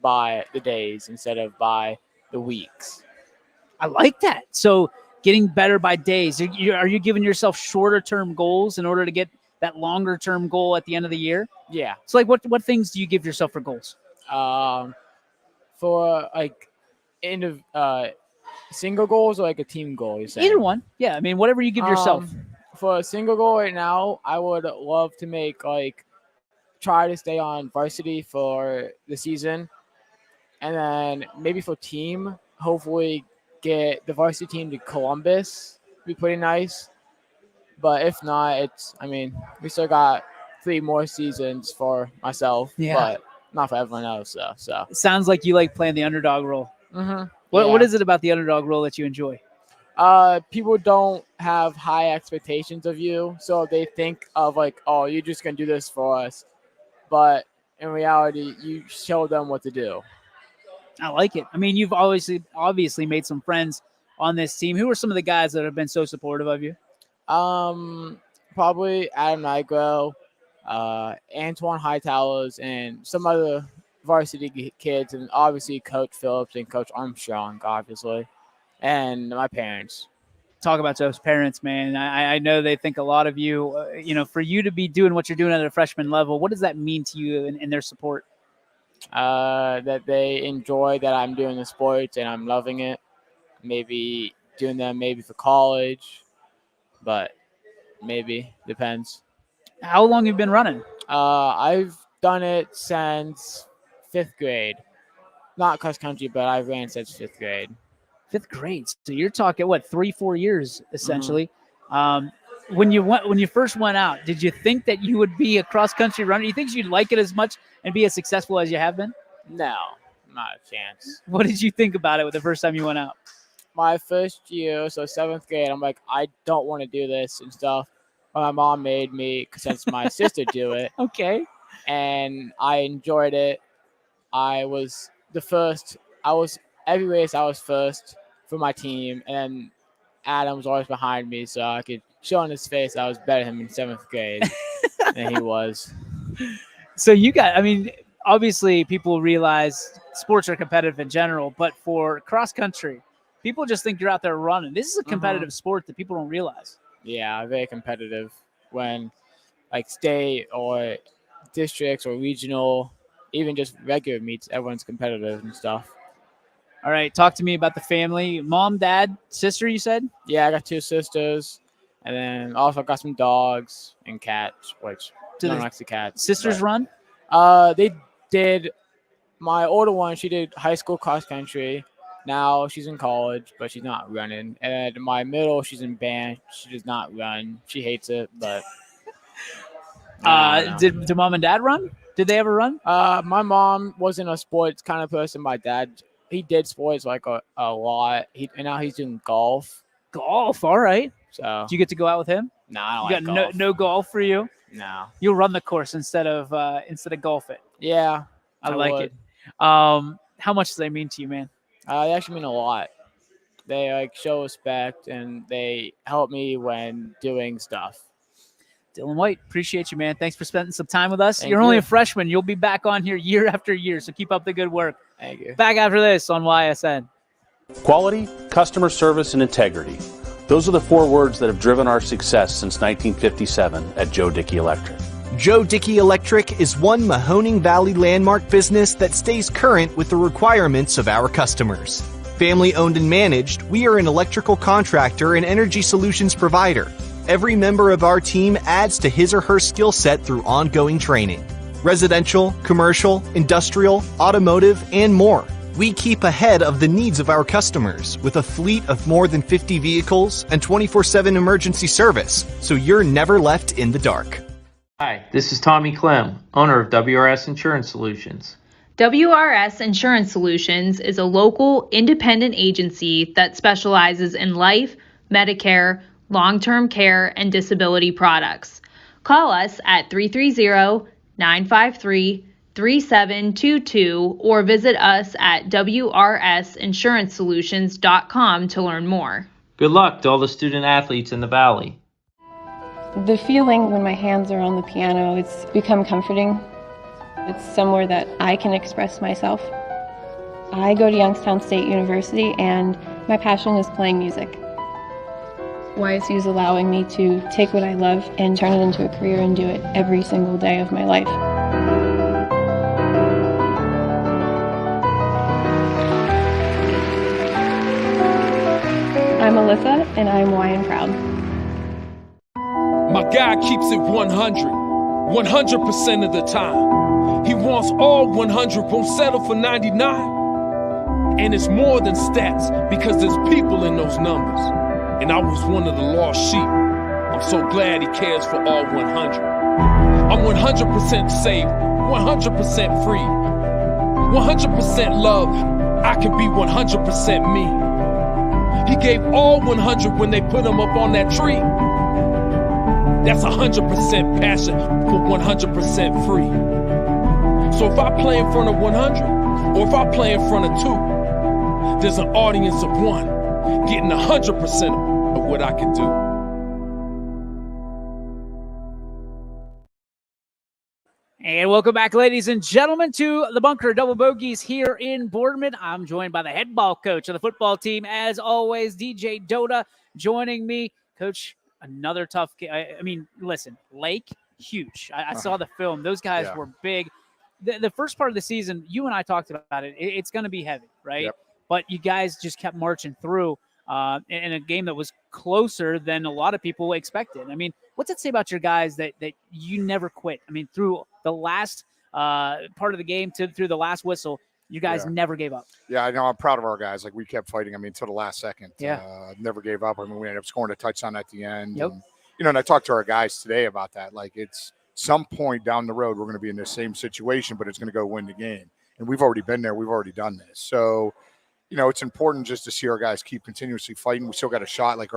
by the days instead of by the weeks. I like that. So getting better by days. Are you giving yourself shorter term goals in order to get that longer term goal at the end of the year? Yeah. So like what things do you give yourself for goals? For like single goals or like a team goal, you say? Either one. Yeah. I mean, whatever you give yourself. For a single goal right now, I would love to try to stay on varsity for the season. And then maybe for team, hopefully get the varsity team to Columbus. Be pretty nice. But if not, we still got 3 more seasons for myself, but not for everyone else. So it sounds like you like playing the underdog role. Mm-hmm. What is it about the underdog role that you enjoy? People don't have high expectations of you, so they think of oh, you're just gonna do this for us. But in reality, you show them what to do. I like it. I mean, you've obviously made some friends on this team. Who are some of the guys that have been so supportive of you? Probably Adam Nigro, Antoine Hightowers, and some other varsity kids, and obviously Coach Phillips and Coach Armstrong, obviously, and my parents. Talk about those parents, man. I know they think a lot of you. For you to be doing what you're doing at a freshman level, what does that mean to you and their support? That they enjoy that I'm doing the sports and I'm loving it. Maybe doing them maybe for college, but maybe depends. How long have you been running? I've done it since 5th grade. Not cross country, but I ran since 5th grade. 5th grade. So you're talking 3-4 years essentially. Mm-hmm. When you first went out, did you think that you would be a cross country runner? Do you think you'd like it as much and be as successful as you have been? No, not a chance. What did you think about it the first time you went out? My first year, so 7th grade, I'm like, I don't want to do this and stuff. But my mom made me since my sister do it. Okay. And I enjoyed it. I was the first. Every race I was first for my team, and Adam was always behind me, so I could showing his face I was better than him in 7th grade than he was. So you got, I mean, obviously people realize sports are competitive in general, but for cross country, people just think you're out there running. This is a competitive sport that people don't realize. Yeah, very competitive when like state or districts or regional, even just regular meets, everyone's competitive and stuff. All right, talk to me about the family. Mom, dad, sister, you said? Yeah, I got 2 sisters, and then also got some dogs and cats, which Do no the one likes the cats. sisters run? They did. My older one, she did high school cross country. Now she's in college, but she's not running. And my middle, she's in band. She does not run. She hates it, but. Did mom and dad run? Did they ever run? My mom wasn't a sports kind of person. My dad, he did sports like a lot. And now he's doing golf. Golf, all right. So do you get to go out with him? No, I don't You like got golf. no golf for you? No. You'll run the course instead of golf it. Yeah, I I like would. it. How much do they mean to you, man? They actually mean a lot. They like show respect and they help me when doing stuff. Dylan White, appreciate you, man. Thanks for spending some time with us. Thank You're only you. a freshman. You'll be back on here year after year, so keep up the good work. Thank you. Back after this on YSN. Quality, customer service, and integrity. Those are the 4 words that have driven our success since 1957 at Joe Dickey Electric. Joe Dickey Electric is one Mahoning Valley landmark business that stays current with the requirements of our customers. Family owned and managed, we are an electrical contractor and energy solutions provider. Every member of our team adds to his or her skill set through ongoing training. Residential, commercial, industrial, automotive, and more. We keep ahead of the needs of our customers with a fleet of more than 50 vehicles and 24/7 emergency service, so you're never left in the dark. Hi, this is Tommy Clem, owner of WRS Insurance Solutions. WRS Insurance Solutions is a local, independent agency that specializes in life, Medicare, long-term care, and disability products. Call us at 330-953-3722 or visit us at wrsinsurancesolutions.com to learn more. Good luck to all the student athletes in the Valley. The feeling when my hands are on the piano, it's become comforting. It's somewhere that I can express myself. I go to Youngstown State University and my passion is playing music. YSU is allowing me to take what I love and turn it into a career and do it every single day of my life. I'm Alyssa and I'm YN proud. My guy keeps it 100% of the time. He wants all 100, won't settle for 99. And it's more than stats because there's people in those numbers. And I was one of the lost sheep. I'm so glad he cares for all 100. I'm 100% safe, 100% free, 100% love. I can be 100% me. He gave all 100 when they put him up on that tree. That's 100% passion for 100% free. So if I play in front of 100, or if I play in front of 2, there's an audience of 1 getting 100% of what I can do. And welcome back, ladies and gentlemen, to the Bunker Double Bogeys here in Boardman. I'm joined by the head ball coach of the football team, as always, DJ Dota, joining me. Coach, another tough game. I mean, listen, Lake, huge. I saw the film. Those guys were big. The first part of the season, you and I talked about it. It's going to be heavy, right? Yep. But you guys just kept marching through in a game that was closer than a lot of people expected. I mean, what's it say about your guys that you never quit? I mean, through the last part of the game through the last whistle, you guys never gave up. Yeah, I know. I'm proud of our guys. Like, we kept fighting. I mean, until the last second. Never gave up. I mean, we ended up scoring a touchdown at the end. Yep. And, and I talked to our guys today about that. Like, it's some point down the road, we're going to be in the same situation, but it's going to go win the game. And we've already been there. We've already done this. So, it's important just to see our guys keep continuously fighting. We still got a shot. Like,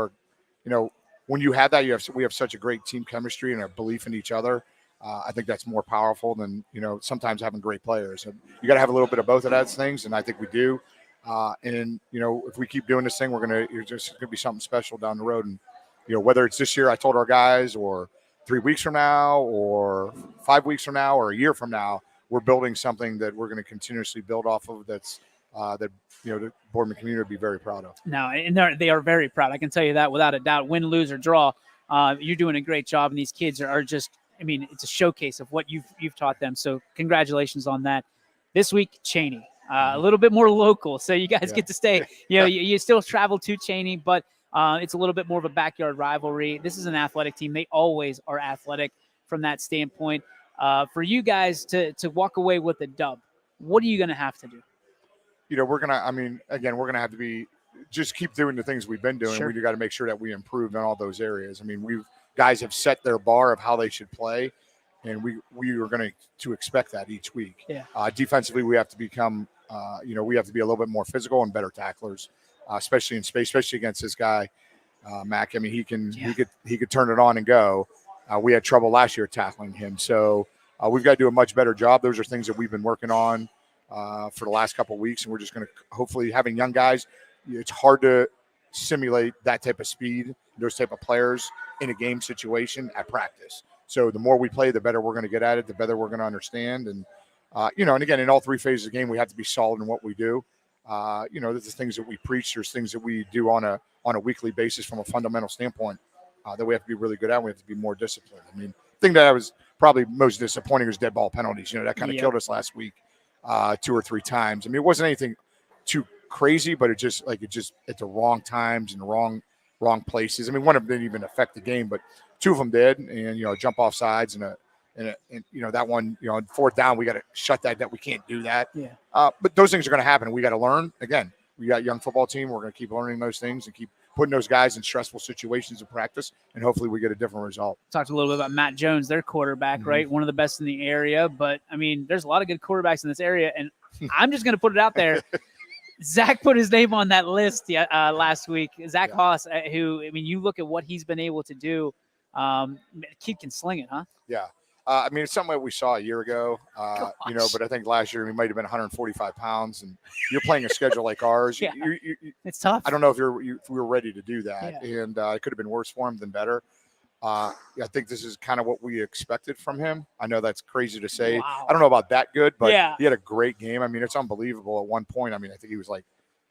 when you have that, we have such a great team chemistry and a belief in each other. I think that's more powerful than, sometimes having great players. And you got to have a little bit of both of those things, and I think we do. And if we keep doing this thing, it's just going to be something special down the road. And, whether it's this year, I told our guys, or 3 weeks from now, or 5 weeks from now, or a year from now, we're building something that we're going to continuously build off of. That's that the Boardman community would be very proud of. No, and they are very proud. I can tell you that without a doubt. Win, lose, or draw, you're doing a great job, and these kids are just. I mean, it's a showcase of what you've taught them. So congratulations on that. This week, Cheney, a little bit more local, so you guys get to stay. You still travel to Cheney, but it's a little bit more of a backyard rivalry. This is an athletic team. They always are athletic from that standpoint. For you guys to walk away with a dub, what are you going to have to do? We're going to have to just keep doing the things we've been doing. Sure. We got to make sure that we improve in all those areas. I mean, guys have set their bar of how they should play, and we are going to expect that each week. Yeah. Defensively, we have to become, we have to be a little bit more physical and better tacklers, especially in space, especially against this guy, Mac. I mean, he could turn it on and go. We had trouble last year tackling him, so we've got to do a much better job. Those are things that we've been working on for the last couple of weeks, and we're just going to hopefully, having young guys, it's hard to simulate that type of speed, those type of players in a game situation at practice. So the more we play, the better we're going to get at it, the better we're going to understand. And, and again, in all three phases of the game, we have to be solid in what we do. There's the things that we preach. There's things that we do on a weekly basis from a fundamental standpoint that we have to be really good at. We have to be more disciplined. I mean, the thing that I was probably most disappointing was dead ball penalties. That kind of killed us last week 2 or 3 times. I mean, it wasn't anything too crazy, but it just at the wrong times and the wrong places. I mean, one of them didn't even affect the game, but 2 of them did. And jump off sides and that one, on 4th down, we got to shut that. We can't do that. Yeah. But those things are going to happen. We got to learn. Again, we got a young football team. We're going to keep learning those things and keep putting those guys in stressful situations in practice, and hopefully we get a different result. Talked a little bit about Matt Jones, their quarterback, right? One of the best in the area. But, I mean, there's a lot of good quarterbacks in this area, and I'm just going to put it out there. Zach put his name on that list last week. Zach Haas, who, I mean, you look at what he's been able to do. Kid can sling it, huh? Yeah. I mean, it's something that we saw a year ago, but I think last year we might have been 145 pounds, and you're playing a schedule like ours. Yeah. It's tough. I don't know if we were ready to do that, and it could have been worse for him than better. I think this is kind of what we expected from him. I know that's crazy to say. Wow. I don't know about that good, but he had a great game. I mean, it's unbelievable. At one point, I mean, I think he was like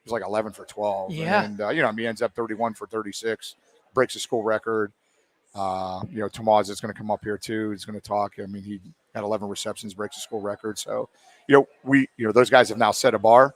11 for 12. Yeah. And he ends up 31 for 36, breaks the school record. Tomaz is going to come up here too. He's going to talk. I mean, he had 11 receptions, breaks the school record. So, those guys have now set a bar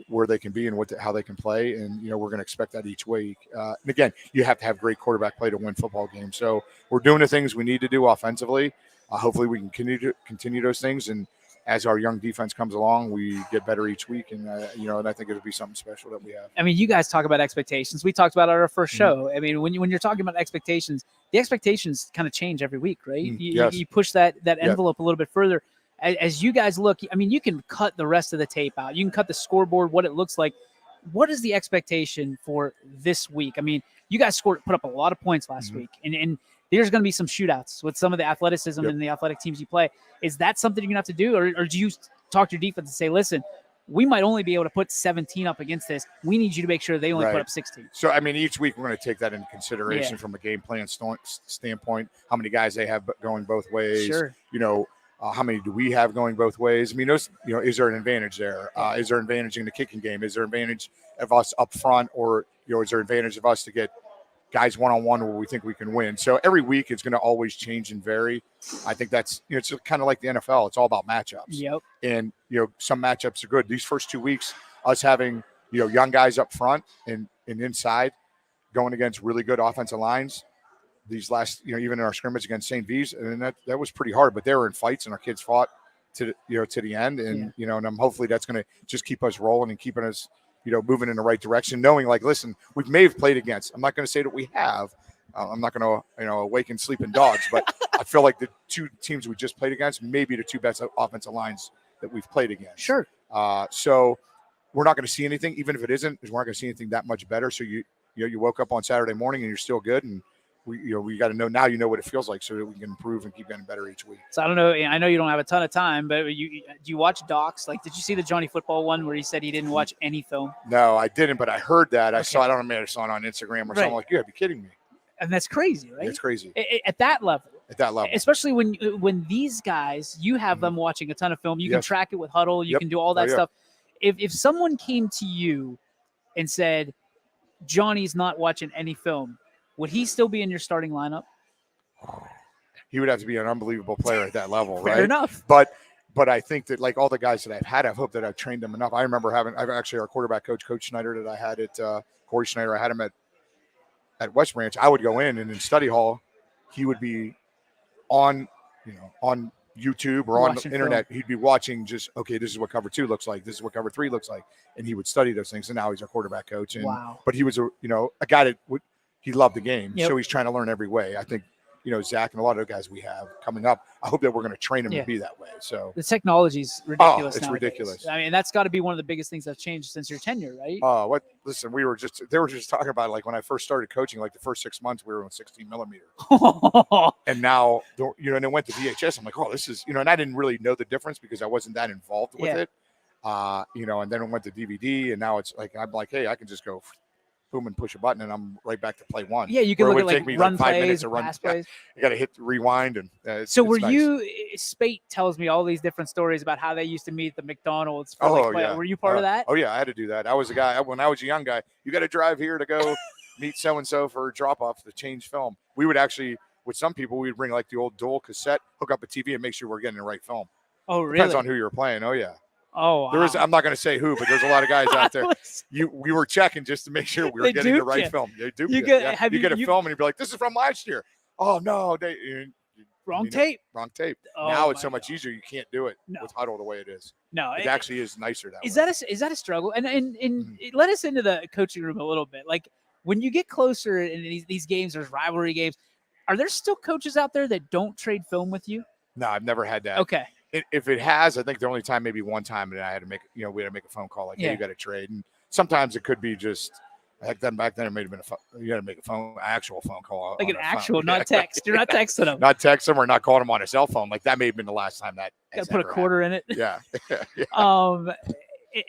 where they can be and how they can play. And, we're going to expect that each week. And again, you have to have great quarterback play to win football games. So we're doing the things we need to do offensively. Hopefully we can continue those things. And as our young defense comes along, we get better each week. And, and I think it'll be something special that we have. I mean, you guys talk about expectations. We talked about it on our first show. I mean, when you're talking about expectations, the expectations kind of change every week, right? You push that envelope a little bit further. As you guys look, I mean, you can cut the rest of the tape out. You can cut the scoreboard, what it looks like. What is the expectation for this week? I mean, you guys put up a lot of points last week, and there's going to be some shootouts with some of the athleticism and the athletic teams you play. Is that something you're going to have to do, or do you talk to your defense and say, listen, we might only be able to put 17 up against this. We need you to make sure they only put up 16. So, I mean, each week we're going to take that into consideration from a game plan standpoint, how many guys they have going both ways. Sure. How many do we have going both ways? I mean, is there an advantage there? Is there an advantage in the kicking game? Is there an advantage of us up front, or, is there an advantage of us to get guys one-on-one where we think we can win? So every week it's going to always change and vary. I think that's, it's kind of like the NFL. It's all about matchups. Yep. And, some matchups are good. These first 2 weeks, us having, young guys up front and inside going against really good offensive lines. These last, even in our scrimmage against St. V's, and that was pretty hard, but they were in fights and our kids fought to the end. And, and I'm hopefully that's going to just keep us rolling and keeping us, moving in the right direction, knowing like, listen, we may have played against, I'm not going to say that we have, I'm not going to, awaken sleeping dogs, but I feel like the 2 teams we just played against, maybe the 2 best offensive lines that we've played against. Sure. So we're not going to see anything, even if it isn't, we're not going to see anything that much better. So you woke up on Saturday morning and you're still good. And we got to know now, what it feels like so that we can improve and keep getting better each week. So I don't know. I know you don't have a ton of time, but do you watch docs? Like, did you see the Johnny Football one where he said he didn't watch any film? No, I didn't, but I heard that. I saw it on it on Instagram or something. Like, you gotta be kidding me. And that's crazy, right? It's crazy. At that level. At that level. Especially when these guys, you have them watching a ton of film. You can Yes. track it with Huddle. You can do all that yeah. stuff. If someone came to you and said, Johnny's not watching any film, would he still be in your starting lineup? He would have to be an unbelievable player at that level, right? Fair enough. But I think that like all the guys that I've had, I've hoped that I've trained them enough. I remember I've actually our quarterback coach, Coach Schneider, that I had at Corey Schneider. I had him at West Branch. I would go in, and in study hall, he would be on YouTube or on the internet. He'd be watching just, okay, this is what cover 2 looks like. This is what cover 3 looks like. And he would study those things. And now he's our quarterback coach. And, but he was a guy that he loved the game. So he's trying to learn every way. I think, Zach and a lot of the guys we have coming up, I hope that we're going to train him to be that way. So the technology's ridiculous. It's nowadays. ridiculous. I mean, that's got to be one of the biggest things that's changed since your tenure, right? Listen, they were just talking about it, like when I first started coaching, like the first 6 months we were on 16 millimeter. And now, and it went to VHS. I'm like, oh, this is, and I didn't really know the difference because I wasn't that involved with it. And then it went to DVD, and now it's like, I'm like, hey, I can just go boom and push a button and I'm right back to play one. Yeah, you can look at take me run 5 plays, minutes to run pass plays. You got to hit rewind and so were nice. You? Spate tells me all these different stories about how they used to meet at the McDonald's. For yeah. Were you part of that? Oh yeah, I had to do that. I was a guy when I was a young guy. You got to drive here to go meet so and so for a drop off to change film. We would actually, with some people, we'd bring like the old dual cassette, hook up a TV, and make sure we're getting the right film. Oh really? Depends on who you're playing. Oh yeah. Oh, wow. There is. I'm not going to say who, but there's a lot of guys out there. We were checking just to make sure we were getting the right film. They do. You get a film and you'd be like, "This is from last year." Oh no, wrong tape. Wrong tape. Oh, now it's so much easier. You can't do it with Huddle the way it is. No, it actually is nicer that way. Is that a struggle? And let us into the coaching room a little bit. Like when you get closer in these games, there's rivalry games. Are there still coaches out there that don't trade film with you? No, I've never had that. Okay. If it has, I think the only time, maybe one time, that I had to make, we had to make a phone call, like, hey, you got to trade. And sometimes it could be just, back then it may have been you got to make actual phone call. Like an actual, not text. You're not texting them. Not text them or not calling them on a cell phone. Like that may have been the last time that. Got to put a quarter in it. Yeah.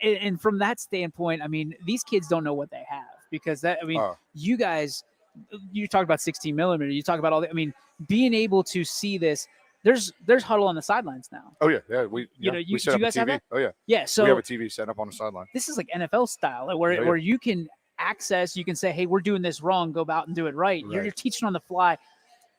And from that standpoint, I mean, these kids don't know what they have because you guys, you talk about 16 millimeter. You talk about all that. I mean, being able to see this. There's Huddle on the sidelines now. Oh yeah. We set up a TV. Oh yeah. Yeah. So we have a TV set up on the sideline. This is like NFL style, where you can access. You can say, "Hey, we're doing this wrong. Go out and do it right." You're teaching on the fly.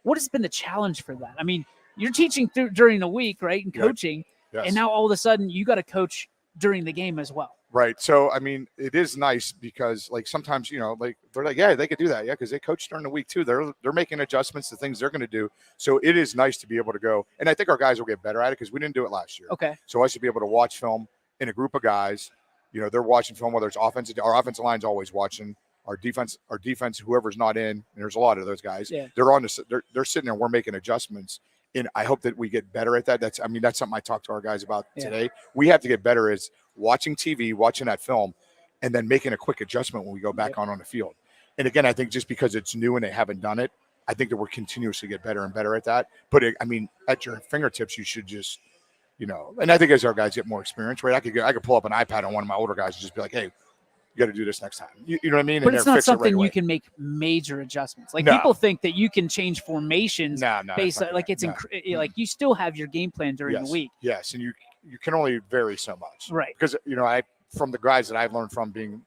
What has been the challenge for that? I mean, you're teaching during the week, right, and coaching, and now all of a sudden you got to coach during the game as well. Right. So, I mean, it is nice because like sometimes, like they're like, yeah, they could do that. Yeah. Cause they coach during the week too. They're making adjustments to things they're going to do. So it is nice to be able to go. And I think our guys will get better at it because we didn't do it last year. Okay. So I should be able to watch film in a group of guys, they're watching film, whether it's our offensive line's always watching our defense, whoever's not in, and there's a lot of those guys, they're sitting there. We're making adjustments. And I hope that we get better at that. That's something I talked to our guys about today. We have to get better as watching TV, watching that film, and then making a quick adjustment when we go back on the field. And again, I think just because it's new and they haven't done it, I think that we're continuously get better and better at that. But at your fingertips, you should just, and I think as our guys get more experience, right? I could pull up an iPad on one of my older guys and just be like, hey, you got to do this next time. You know what I mean? But it's not something you can make major adjustments. Like people think that you can change formations based on like like you still have your game plan during the week. Yes, and you can only vary so much. Right. Because from the guys that I've learned from being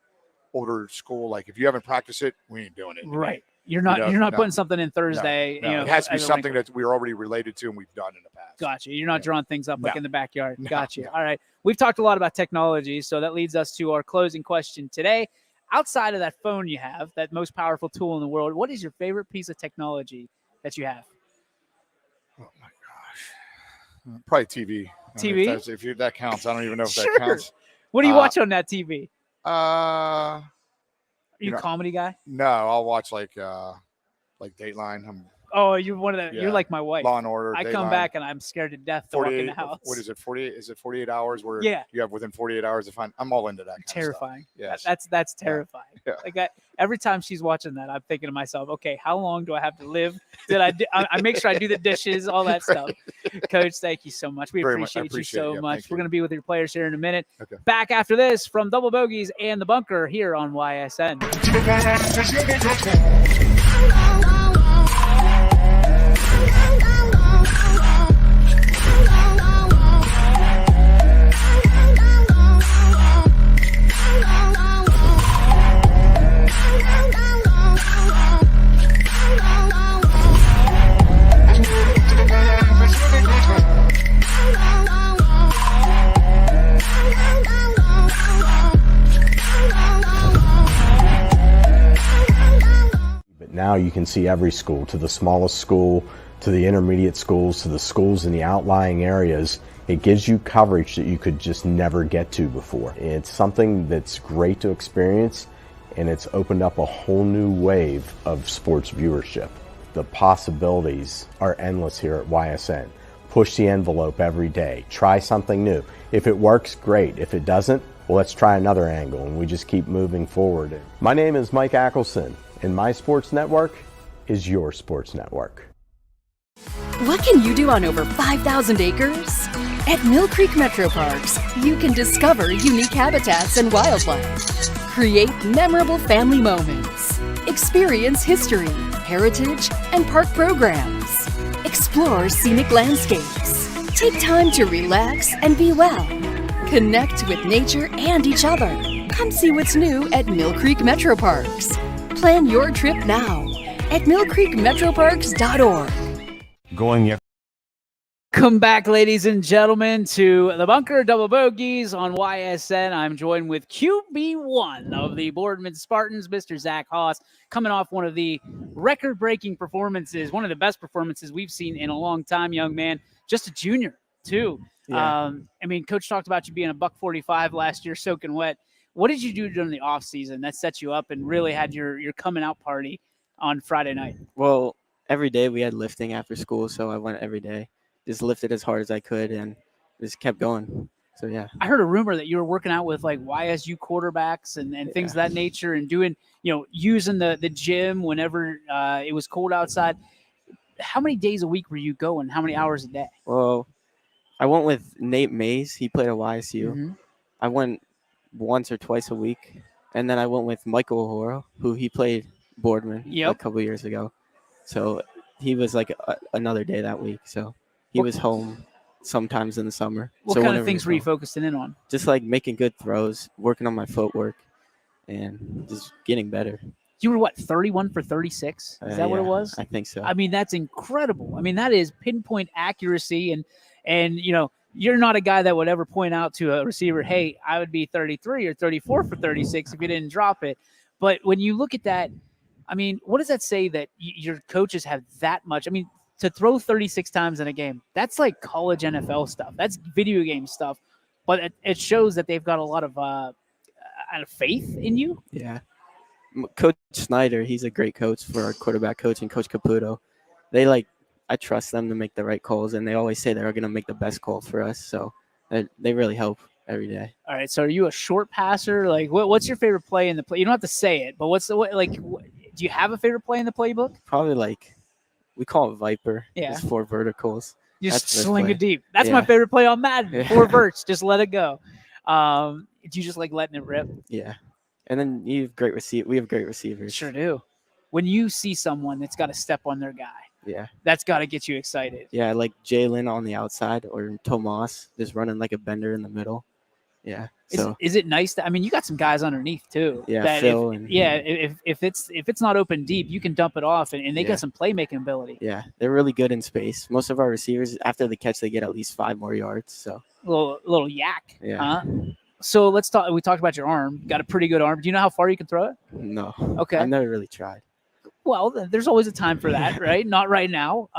older school, like if you haven't practiced it, we ain't doing it. Right. You're not putting something in Thursday. No. It has to be something that we're already related to and we've done in the past. Gotcha. You're not drawing things up like in the backyard. Gotcha. All right. We've talked a lot about technology, so that leads us to our closing question today. Outside of that phone you have, that most powerful tool in the world, what is your favorite piece of technology that you have? Oh my gosh. Probably TV. TV? If that counts. I don't even know if that counts. What do you watch on that TV? Are you a comedy guy? No, I'll watch like Dateline. You're one of the. You're like my wife. Law and Order. I come back and I'm scared to death to walk in the house. What is it? 48? Is it 48 hours? Where you have within 48 hours to find. I'm all into that. Terrifying. Yes. That's terrifying. Yeah. Like every time she's watching that, I'm thinking to myself, okay, how long do I have to live? I make sure I do the dishes, all that stuff. Coach, thank you so much. We appreciate you so much. We're going to be with your players here in a minute. Okay. Back after this from Double Bogeys and the Bunker here on YSN. Now you can see every school, to the smallest school, to the intermediate schools, to the schools in the outlying areas. It gives you coverage that you could just never get to before. It's something that's great to experience, and it's opened up a whole new wave of sports viewership. The possibilities are endless here at YSN. Push the envelope every day. Try something new. If it works, great. If it doesn't, well, let's try another angle, and we just keep moving forward. My name is Mike Ackelson, and my sports network is your sports network. What can you do on over 5,000 acres? At Mill Creek Metro Parks, you can discover unique habitats and wildlife, create memorable family moments, experience history, heritage, and park programs, explore scenic landscapes, take time to relax and be well, connect with nature and each other. Come see what's new at Mill Creek Metro Parks. Plan your trip now at millcreekmetroparks.org. Come back, ladies and gentlemen, to the Bunker Double Bogeys on YSN. I'm joined with QB1 of the Boardman Spartans, Mr. Zach Haas, coming off one of the record-breaking performances, one of the best performances we've seen in a long time, young man. Just a junior, too. Yeah. I mean, Coach talked about you being a $145 last year, soaking wet. What did you do during the offseason that set you up and really had your coming out party on Friday night? Well, every day we had lifting after school, so I went every day. Just lifted as hard as I could and just kept going. So, yeah. I heard a rumor that you were working out with like YSU quarterbacks and things of that nature and doing, using the gym whenever it was cold outside. How many days a week were you going? How many hours a day? Well, I went with Nate Mays. He played at YSU. Mm-hmm. I went once or twice a week. And then I went with Michael O'Hara, who he played Boardman a couple years ago. So he was like another day that week. So he was home sometimes in the summer. What so kind of things were you focusing in on? Just like making good throws, working on my footwork, and just getting better. You were, 31 for 36? Is that what it was? I think so. I mean, that's incredible. I mean, that is pinpoint accuracy. And you're not a guy that would ever point out to a receiver, hey, I would be 33 or 34 for 36 if you didn't drop it. But when you look at that, I mean, what does that say that your coaches have that much? I mean, to throw 36 times in a game, that's like college NFL stuff. That's video game stuff. But it shows that they've got a lot of faith in you. Yeah. Coach Snyder, he's a great coach for our quarterback coach, and Coach Caputo. I trust them to make the right calls, and they always say they're going to make the best calls for us. So they really help every day. All right. So are you a short passer? Like, what's your favorite play in the play? You don't have to say it, but do you have a favorite play in the playbook? Probably we call it Viper. Yeah. It's 4 verticals. Just sling it deep. That's my favorite play on Madden. 4 verts. Just let it go. Do you just like letting it rip? Yeah. And then we have great receivers. Sure do. When you see someone that's got to step on their guy, that's got to get you excited. Yeah, like Jalen on the outside or Tomas just running like a bender in the middle. Yeah. So is it nice I mean, you got some guys underneath too. Yeah, that Phil if it's not open deep, you can dump it off and they got some playmaking ability. Yeah, they're really good in space. Most of our receivers, after the catch, they get at least 5 more yards. So little yak. Yeah. So let's talk. We talked about your arm. Got a pretty good arm. Do you know how far you can throw it? No. Okay. I've never really tried. Well, there's always a time for that, right? Not right now.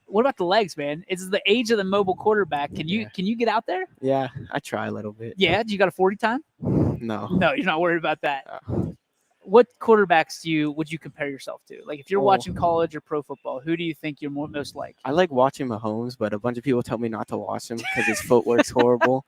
What about the legs, man? It's the age of the mobile quarterback. Can you get out there? Yeah, I try a little bit. Yeah. Do you got a 40 time? No. No, you're not worried about that. What quarterbacks would you compare yourself to? Like if you're watching college or pro football, who do you think you're most like? I like watching Mahomes, but a bunch of people tell me not to watch him because his footwork's horrible.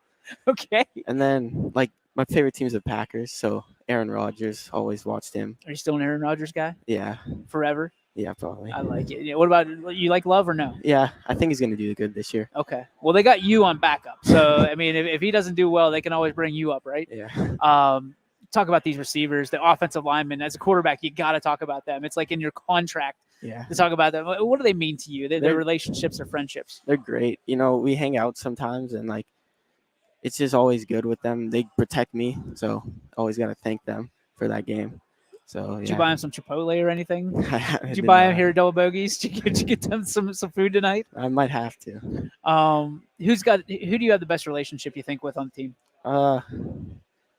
Okay. And then my favorite team's the Packers, so Aaron Rodgers, always watched him. Are you still an Aaron Rodgers guy? Yeah. Forever? Yeah, probably. I like it. Yeah, what about you? Like Love or no? Yeah, I think he's going to do good this year. Okay. Well, they got you on backup. So, I mean, if he doesn't do well, they can always bring you up, right? Yeah. Talk about these receivers, the offensive linemen. As a quarterback, you got to talk about them. It's like in your contract to talk about them. What do they mean to you? Their relationships or friendships? They're great. We hang out sometimes, and it's just always good with them. They protect me, so always got to thank them for that game. So Did you buy him some Chipotle or anything? Did you buy him here at Double Bogeys? Did you get them some food tonight? I might have to. Who do you have the best relationship you think with on the team?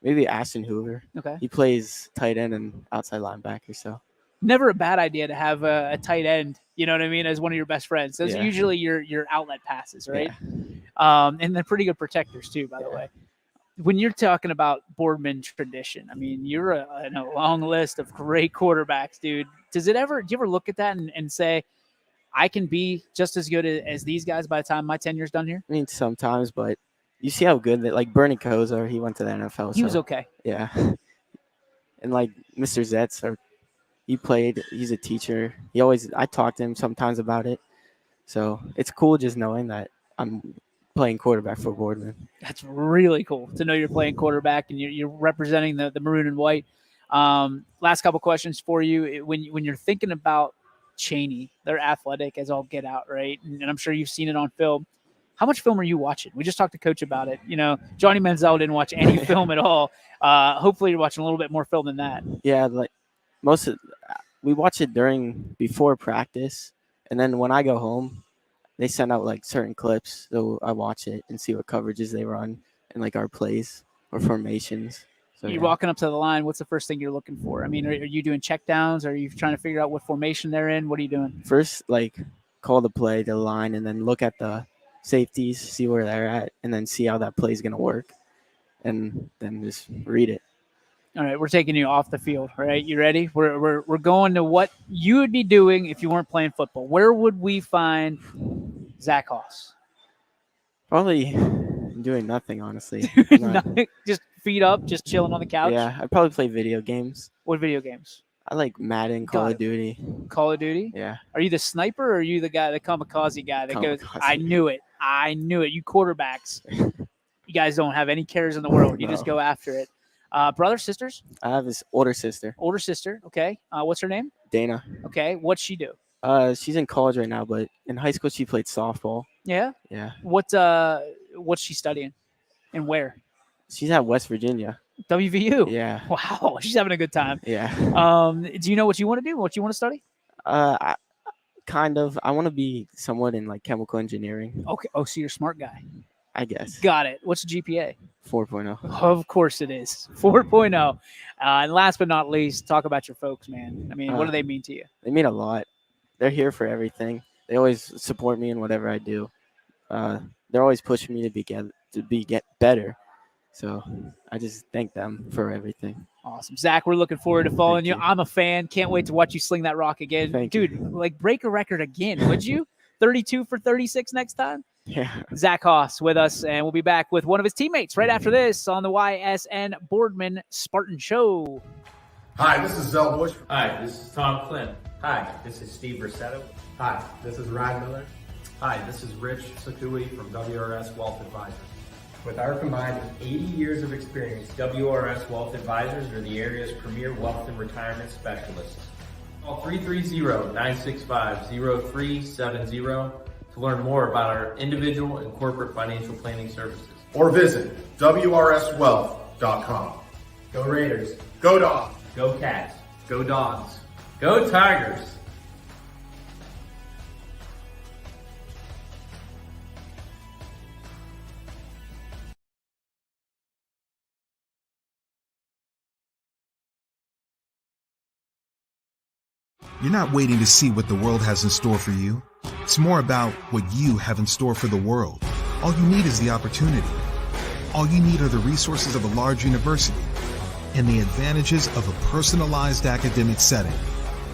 Maybe Ashton Hoover. Okay. He plays tight end and outside linebacker. So. never a bad idea to have a tight end, you know what I mean, as one of your best friends. Those are usually your outlet passes, right? And they're pretty good protectors too, by the way. When you're talking about Boardman tradition, I mean, you're in a long list of great quarterbacks, dude. Do you ever look at that and say, I can be just as good as these guys by the time my tenure's done here? I mean, sometimes, but you see how good that, like Bernie Kosar, he went to the NFL. He was okay. Yeah. And like Mr. Zetz, he played, he's a teacher. I talk to him sometimes about it. So it's cool just knowing that I'm playing quarterback for Boardman. That's really cool to know you're playing quarterback and you're representing the maroon and white. Last couple questions for you. When you're thinking about Cheney, they're athletic as all get out, right? And I'm sure you've seen it on film. How much film are you watching? We just talked to Coach about it. You know, Johnny Manziel didn't watch any film at all. Hopefully you're watching a little bit more film than that. Yeah, like we watch it before practice, and then when I go home, they send out like certain clips, so I watch it and see what coverages they run and like our plays or formations. So you're walking up to the line. What's the first thing you're looking for? I mean, are you doing check downs? Are you trying to figure out what formation they're in? What are you doing? First, like call the play, the line, and then look at the safeties, see where they're at, and then see how that play is going to work, and then just read it. All right, we're taking you off the field. All right, you ready? We're going to what you would be doing if you weren't playing football. Where would we find Zach Haas? Probably doing nothing, honestly. Nothing, just feet up, just chilling on the couch. Yeah, I'd probably play video games. What video games? I like Madden, Call of Duty. Call of Duty? Yeah. Are you the sniper or are you the guy, the kamikaze guy that goes, I knew it. You quarterbacks. You guys don't have any cares in the world. You just go after it. Brothers, sisters? I have his older sister. Older sister, okay. What's her name? Dana. Okay. What's she do? She's in college right now, but in high school she played softball. Yeah? Yeah. What's she studying and where? She's at West Virginia. WVU? Yeah. Wow. She's having a good time. Yeah. Do you know what you want to do? What you want to study? Kind of. I want to be somewhat in like chemical engineering. Okay. Oh, so you're a smart guy. I guess. Got it. What's the GPA? 4.0. Of course it is. 4.0. And last but not least, talk about your folks, man. I mean, what do they mean to you? They mean a lot. They're here for everything. They always support me in whatever I do. They're always pushing me to get better. So I just thank them for everything. Awesome. Zach, we're looking forward to following you. I'm a fan. Can't wait to watch you sling that rock again. Dude, like break a record again, would you? 32 for 36 next time? Yeah. Zach Haas with us, and we'll be back with one of his teammates right after this on the YSN Boardman Spartan Show. Hi, this is Zell Bush. Hi, this is Tom Flynn. Hi, this is Steve Rossetto. Hi, this is Ryan Miller. Hi, this is Rich Sakui from WRS Wealth Advisors. With our combined 80 years of experience, WRS Wealth Advisors are the area's premier wealth and retirement specialists. Call 330-965-0370 to learn more about our individual and corporate financial planning services. Or visit WRSwealth.com. Go Raiders. Go Dogs. Go Cats. Go Dogs. Go Tigers. You're not waiting to see what the world has in store for you. It's more about what you have in store for the world. All you need is the opportunity. All you need are the resources of a large university and the advantages of a personalized academic setting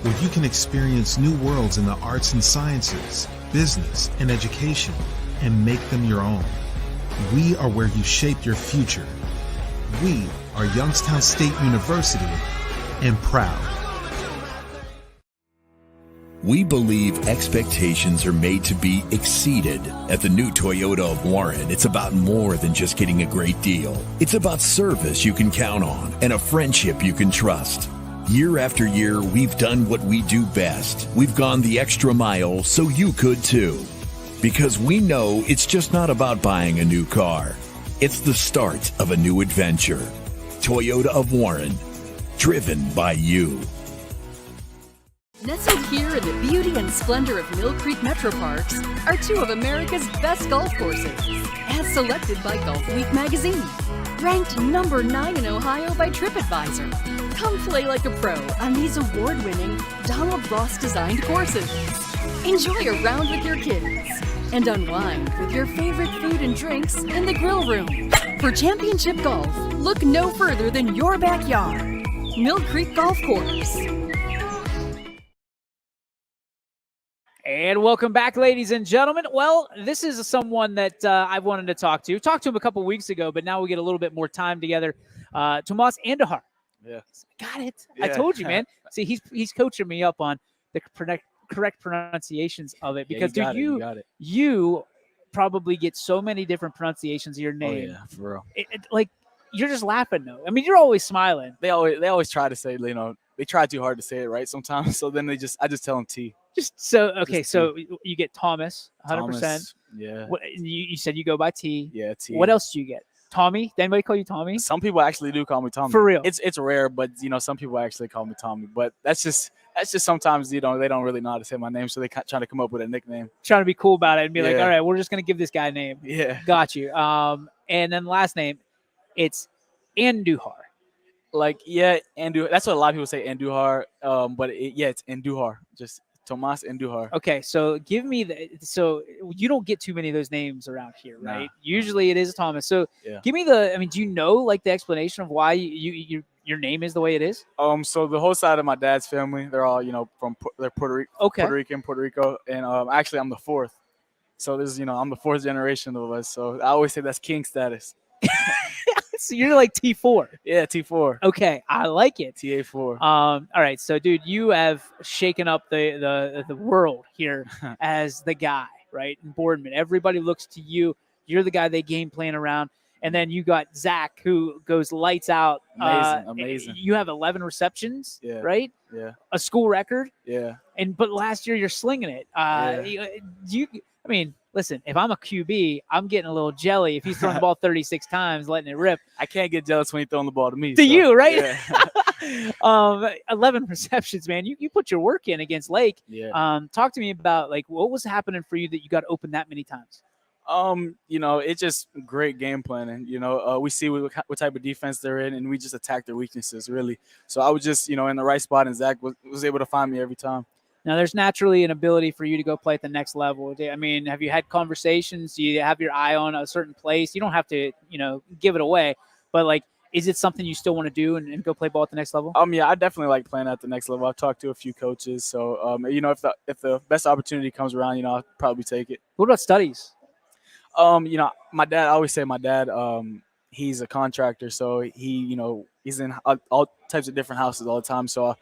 where you can experience new worlds in the arts and sciences, business, and education and make them your own. We are where you shape your future. We are Youngstown State University and proud. We believe expectations are made to be exceeded. At the new Toyota of Warren, it's about more than just getting a great deal. It's about service you can count on and a friendship you can trust. Year after year, we've done what we do best. We've gone the extra mile so you could too. Because we know it's just not about buying a new car. It's the start of a new adventure. Toyota of Warren, driven by you. Nestled here in the beauty and splendor of Mill Creek Metro Parks are two of America's best golf courses, as selected by Golf Week magazine. Ranked number 9 in Ohio by TripAdvisor, Come play like a pro on these award-winning Donald Ross-designed courses. Enjoy a round with your kids and unwind with your favorite food and drinks in the grill room. For championship golf, look no further than your backyard. Mill Creek Golf Course. And welcome back, ladies and gentlemen. Well, this is someone that I've wanted to talk to. Talked to him a couple weeks ago, but now we get a little bit more time together. Tomas Andujar. Yeah. Got it. Yeah. I told you, man. See, he's coaching me up on the correct pronunciations of it because, you got it. You probably get so many different pronunciations of your name. Oh, yeah, for real. Like, you're just laughing, though. I mean, you're always smiling. They always try to say, they try too hard to say it right sometimes. So then I just tell them T. So you get Thomas, 100%. Thomas, yeah. You said you go by T. Yeah, T. What else do you get? Tommy? Did anybody call you Tommy? Some people actually do call me Tommy. For real? It's rare, but some people actually call me Tommy. But that's just sometimes they don't really know how to say my name, so they try to come up with a nickname. Trying to be cool about it and be like, all right, we're just gonna give this guy a name. Yeah. Got you. And then last name, it's Andujar. Andujar. That's what a lot of people say, Andujar. But it's Andujar. Just Tomas Andujar. Okay, so give me so you don't get too many of those names around here, right? Nah. Usually it is Thomas. So give me do you know the explanation of why your name is the way it is? So the whole side of my dad's family, they're all they're Puerto Rico, and actually I'm the fourth. So this I'm the fourth generation of us. So I always say that's king status. So you're like T4. Yeah, T4. Okay, I like it. TA4. All right, so dude, you have shaken up the world here as the guy, right? In Boardman, everybody looks to you. You're the guy they game plan around, and then you got Zach who goes lights out. Amazing. You have 11 receptions, right? Yeah. A school record. Yeah. But last year you're slinging it. Listen, if I'm a QB, I'm getting a little jelly if he's throwing the ball 36 times, letting it rip. I can't get jealous when he's throwing the ball to me. To you, right? Yeah. 11 receptions, man. You put your work in against Lake. Yeah. Talk to me about what was happening for you that you got open that many times. It's just great game planning. We see what type of defense they're in, and we just attack their weaknesses, really. So I was just, in the right spot, and Zach was able to find me every time. Now, there's naturally an ability for you to go play at the next level. I mean, have you had conversations? Do you have your eye on a certain place? You don't have to, give it away. But, is it something you still want to do and go play ball at the next level? Yeah, I definitely like playing at the next level. I've talked to a few coaches. So, if the best opportunity comes around, I'll probably take it. What about studies? My dad, I always say my dad, he's a contractor. So he's in all types of different houses all the time. So,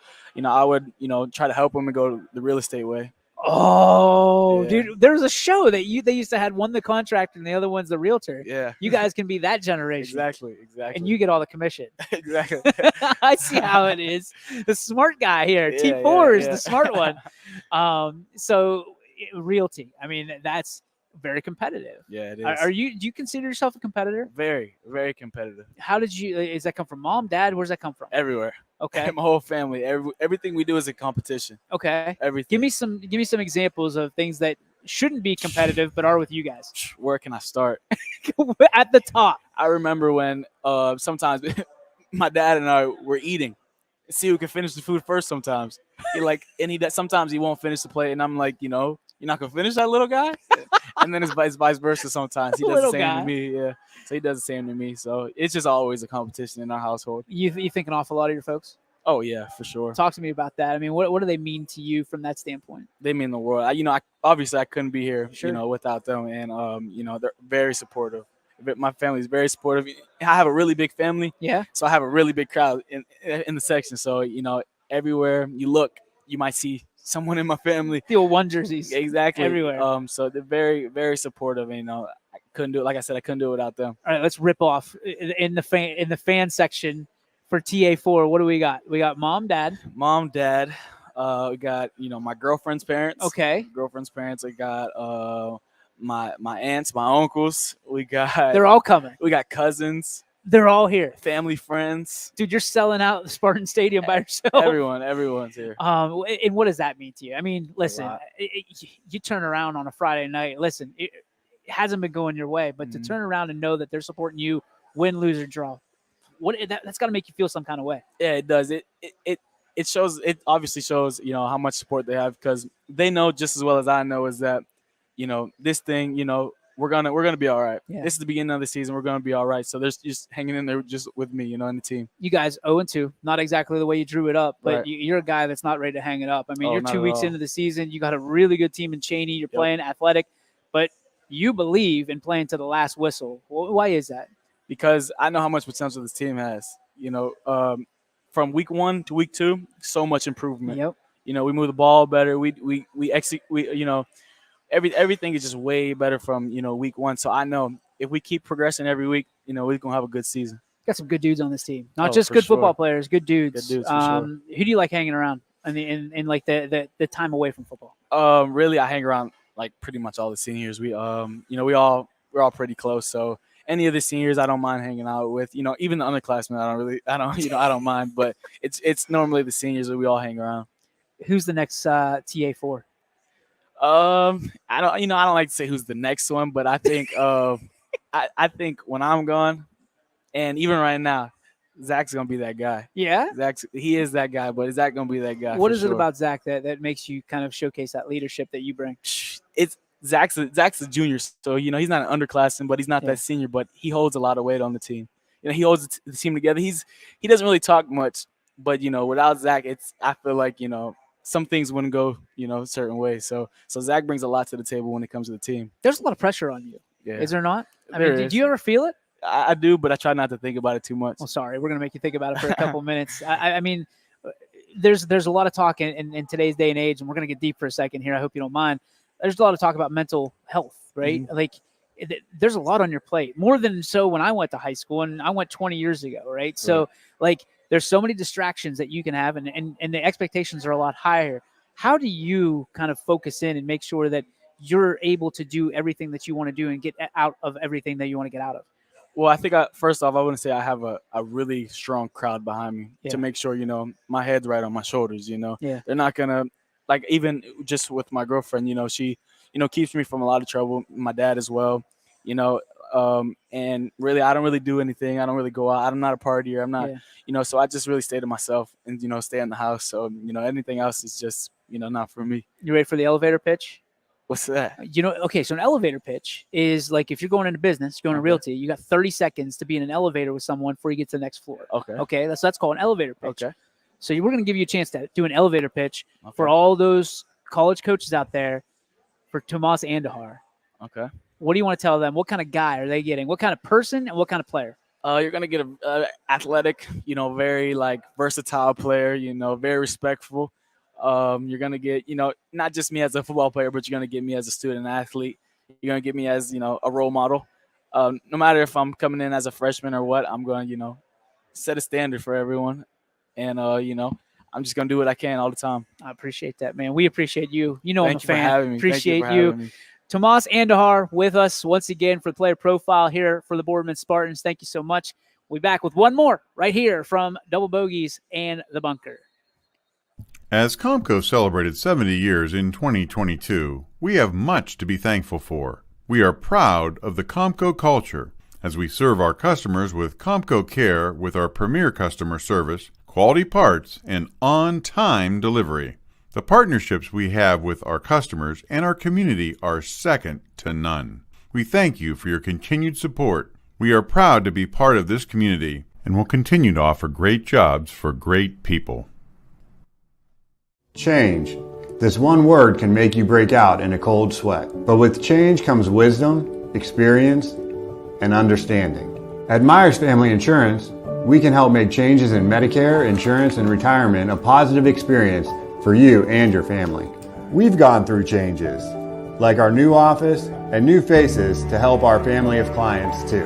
I would, try to help him and go the real estate way. Oh, dude, there was a show that they used to have one the contractor and the other one's the realtor. Yeah. You guys can be that generation. Exactly. And you get all the commission. Exactly. I see how it is. The smart guy here. T4 is the smart one. So realty, I mean, that's very competitive. Yeah, it is. Do you consider yourself a competitor? Very, very competitive. How does that come from? Mom, dad? Where's that come from? Everywhere. Okay. My whole family. Everything we do is a competition. Okay. Everything. Give me some examples of things that shouldn't be competitive but are with you guys. Where can I start? At the top. I remember when sometimes my dad and I were eating. See who can finish the food first sometimes. Sometimes he won't finish the plate, and I'm like, you're not gonna finish that, little guy? And then it's vice versa sometimes. He does the same to me. Yeah. So he does the same to me. So it's just always a competition in our household. You think an awful lot of your folks? Oh yeah, for sure. Talk to me about that. I mean, what do they mean to you from that standpoint? They mean the world. Obviously I couldn't be here, Sure. Without them. And they're very supportive. My family is very supportive. I have a really big family. Yeah. So I have a really big crowd in the section. So, everywhere you look, you might see someone in my family. The old one jerseys. Exactly. Everywhere. So they're very, very supportive. And, I couldn't do it. Like I said, I couldn't do it without them. All right, let's rip off in the fan section for TA4. What do we got? We got mom, dad. Mom, dad. We got, my girlfriend's parents. Okay. Girlfriend's parents. I got my aunts, my uncles. We got. They're all coming. We got cousins. They're all here. Family, friends. Dude, you're selling out the Spartan Stadium by yourself. Everyone's here. And what does that mean to you? I mean, listen, you turn around on a Friday night. Listen, it hasn't been going your way, but to turn around and know that they're supporting you, win, lose, or draw. That's got to make you feel some kind of way. Yeah, it does. It shows. It obviously shows, how much support they have, because they know just as well as I know is that, this thing, we're gonna be all right. Yeah. This is the beginning of the season. We're gonna be all right. So there's just hanging in there just with me, and the team. You guys 0-2, not exactly the way you drew it up, but Right. you're a guy that's not ready to hang it up. I mean, Oh, you're not 2 at weeks all. into the season. You got a really good team in Cheney. You're Yep. playing athletic, but you believe in playing to the last whistle. Why is that? Because I know how much potential this team has. From week 1 to week 2, so much improvement. Yep. We move the ball better. We execute. Everything is just way better from week 1. So I know if we keep progressing every week, we're gonna have a good season. Got some good dudes on this team, not Oh, just for good sure. football players, good dudes. Good dudes, for sure. Who do you like hanging around in like the time away from football? Really, I hang around like pretty much all the seniors. We're all pretty close. So any of the seniors, I don't mind hanging out with. Even the underclassmen, I don't mind. But it's normally the seniors that we all hang around. Who's the next TA for? I don't like to say who's the next one, but I think I think when I'm gone, and even right now, Zach's gonna be that guy. Yeah, he is that guy, but Zach gonna be that guy. What for is it sure. about Zach that makes you kind of showcase that leadership that you bring? It's Zach's a junior, so he's not an underclassman, but he's not that senior, but he holds a lot of weight on the team. He holds the team together. He doesn't really talk much, but without Zach, I feel like some things wouldn't go a certain way. So Zach brings a lot to the table when it comes to the team. There's a lot of pressure on you. Yeah. Is there not? I There mean, is. did you ever feel it? I do, but I try not to think about it too much. Well, sorry, we're gonna make you think about it for a couple minutes. I mean, there's a lot of talk in today's day and age, and we're gonna get deep for a second here. I hope you don't mind. There's a lot of talk about mental health, right? Mhm. Like, there's a lot on your plate, more than so when I went to high school, and I went 20 years ago, right? So, like, there's so many distractions that you can have, and the expectations are a lot higher. How do you kind of focus in and make sure that you're able to do everything that you want to do and get out of everything that you want to get out of? Well, I think first off, I want to say I have a really strong crowd behind me Yeah. to make sure, my head's right on my shoulders, Yeah. They're not going to, like, even just with my girlfriend, she, keeps me from a lot of trouble. My dad as well, and really, I don't really do anything. I don't really go out. I'm not a partier. I'm not, so I just really stay to myself and, stay in the house. So, anything else is just, not for me. You ready for the elevator pitch? What's that? Okay, so an elevator pitch is like if you're going into business, you're going to realty, you got 30 seconds to be in an elevator with someone before you get to the next floor. Okay. Okay, that's called an elevator pitch. Okay. So we're going to give you a chance to do an elevator pitch for all those college coaches out there for Tomas Andahar. Okay. What do you want to tell them? What kind of guy are they getting? What kind of person and what kind of player? You're going to get a athletic, very versatile player, very respectful. You're going to get, not just me as a football player, but you're going to get me as a student athlete. You're going to get me as, a role model. No matter if I'm coming in as a freshman or what, I'm going to, set a standard for everyone. And, I'm just going to do what I can all the time. I appreciate that, man. We appreciate you. I'm a Thank you for fan. having me. Appreciate Thank you for having me. Tomas Andahar with us once again for the player profile here for the Boardman Spartans. Thank you so much. We'll be back with one more right here from Double Bogies and the Bunker. As Comco celebrated 70 years in 2022, we have much to be thankful for. We are proud of the Comco culture as we serve our customers with Comco Care with our premier customer service, quality parts, and on-time delivery. The partnerships we have with our customers and our community are second to none. We thank you for your continued support. We are proud to be part of this community and will continue to offer great jobs for great people. Change. This one word can make you break out in a cold sweat. But with change comes wisdom, experience, and understanding. At Myers Family Insurance, we can help make changes in Medicare, insurance, and retirement a positive experience for you and your family. We've gone through changes, like our new office and new faces to help our family of clients too.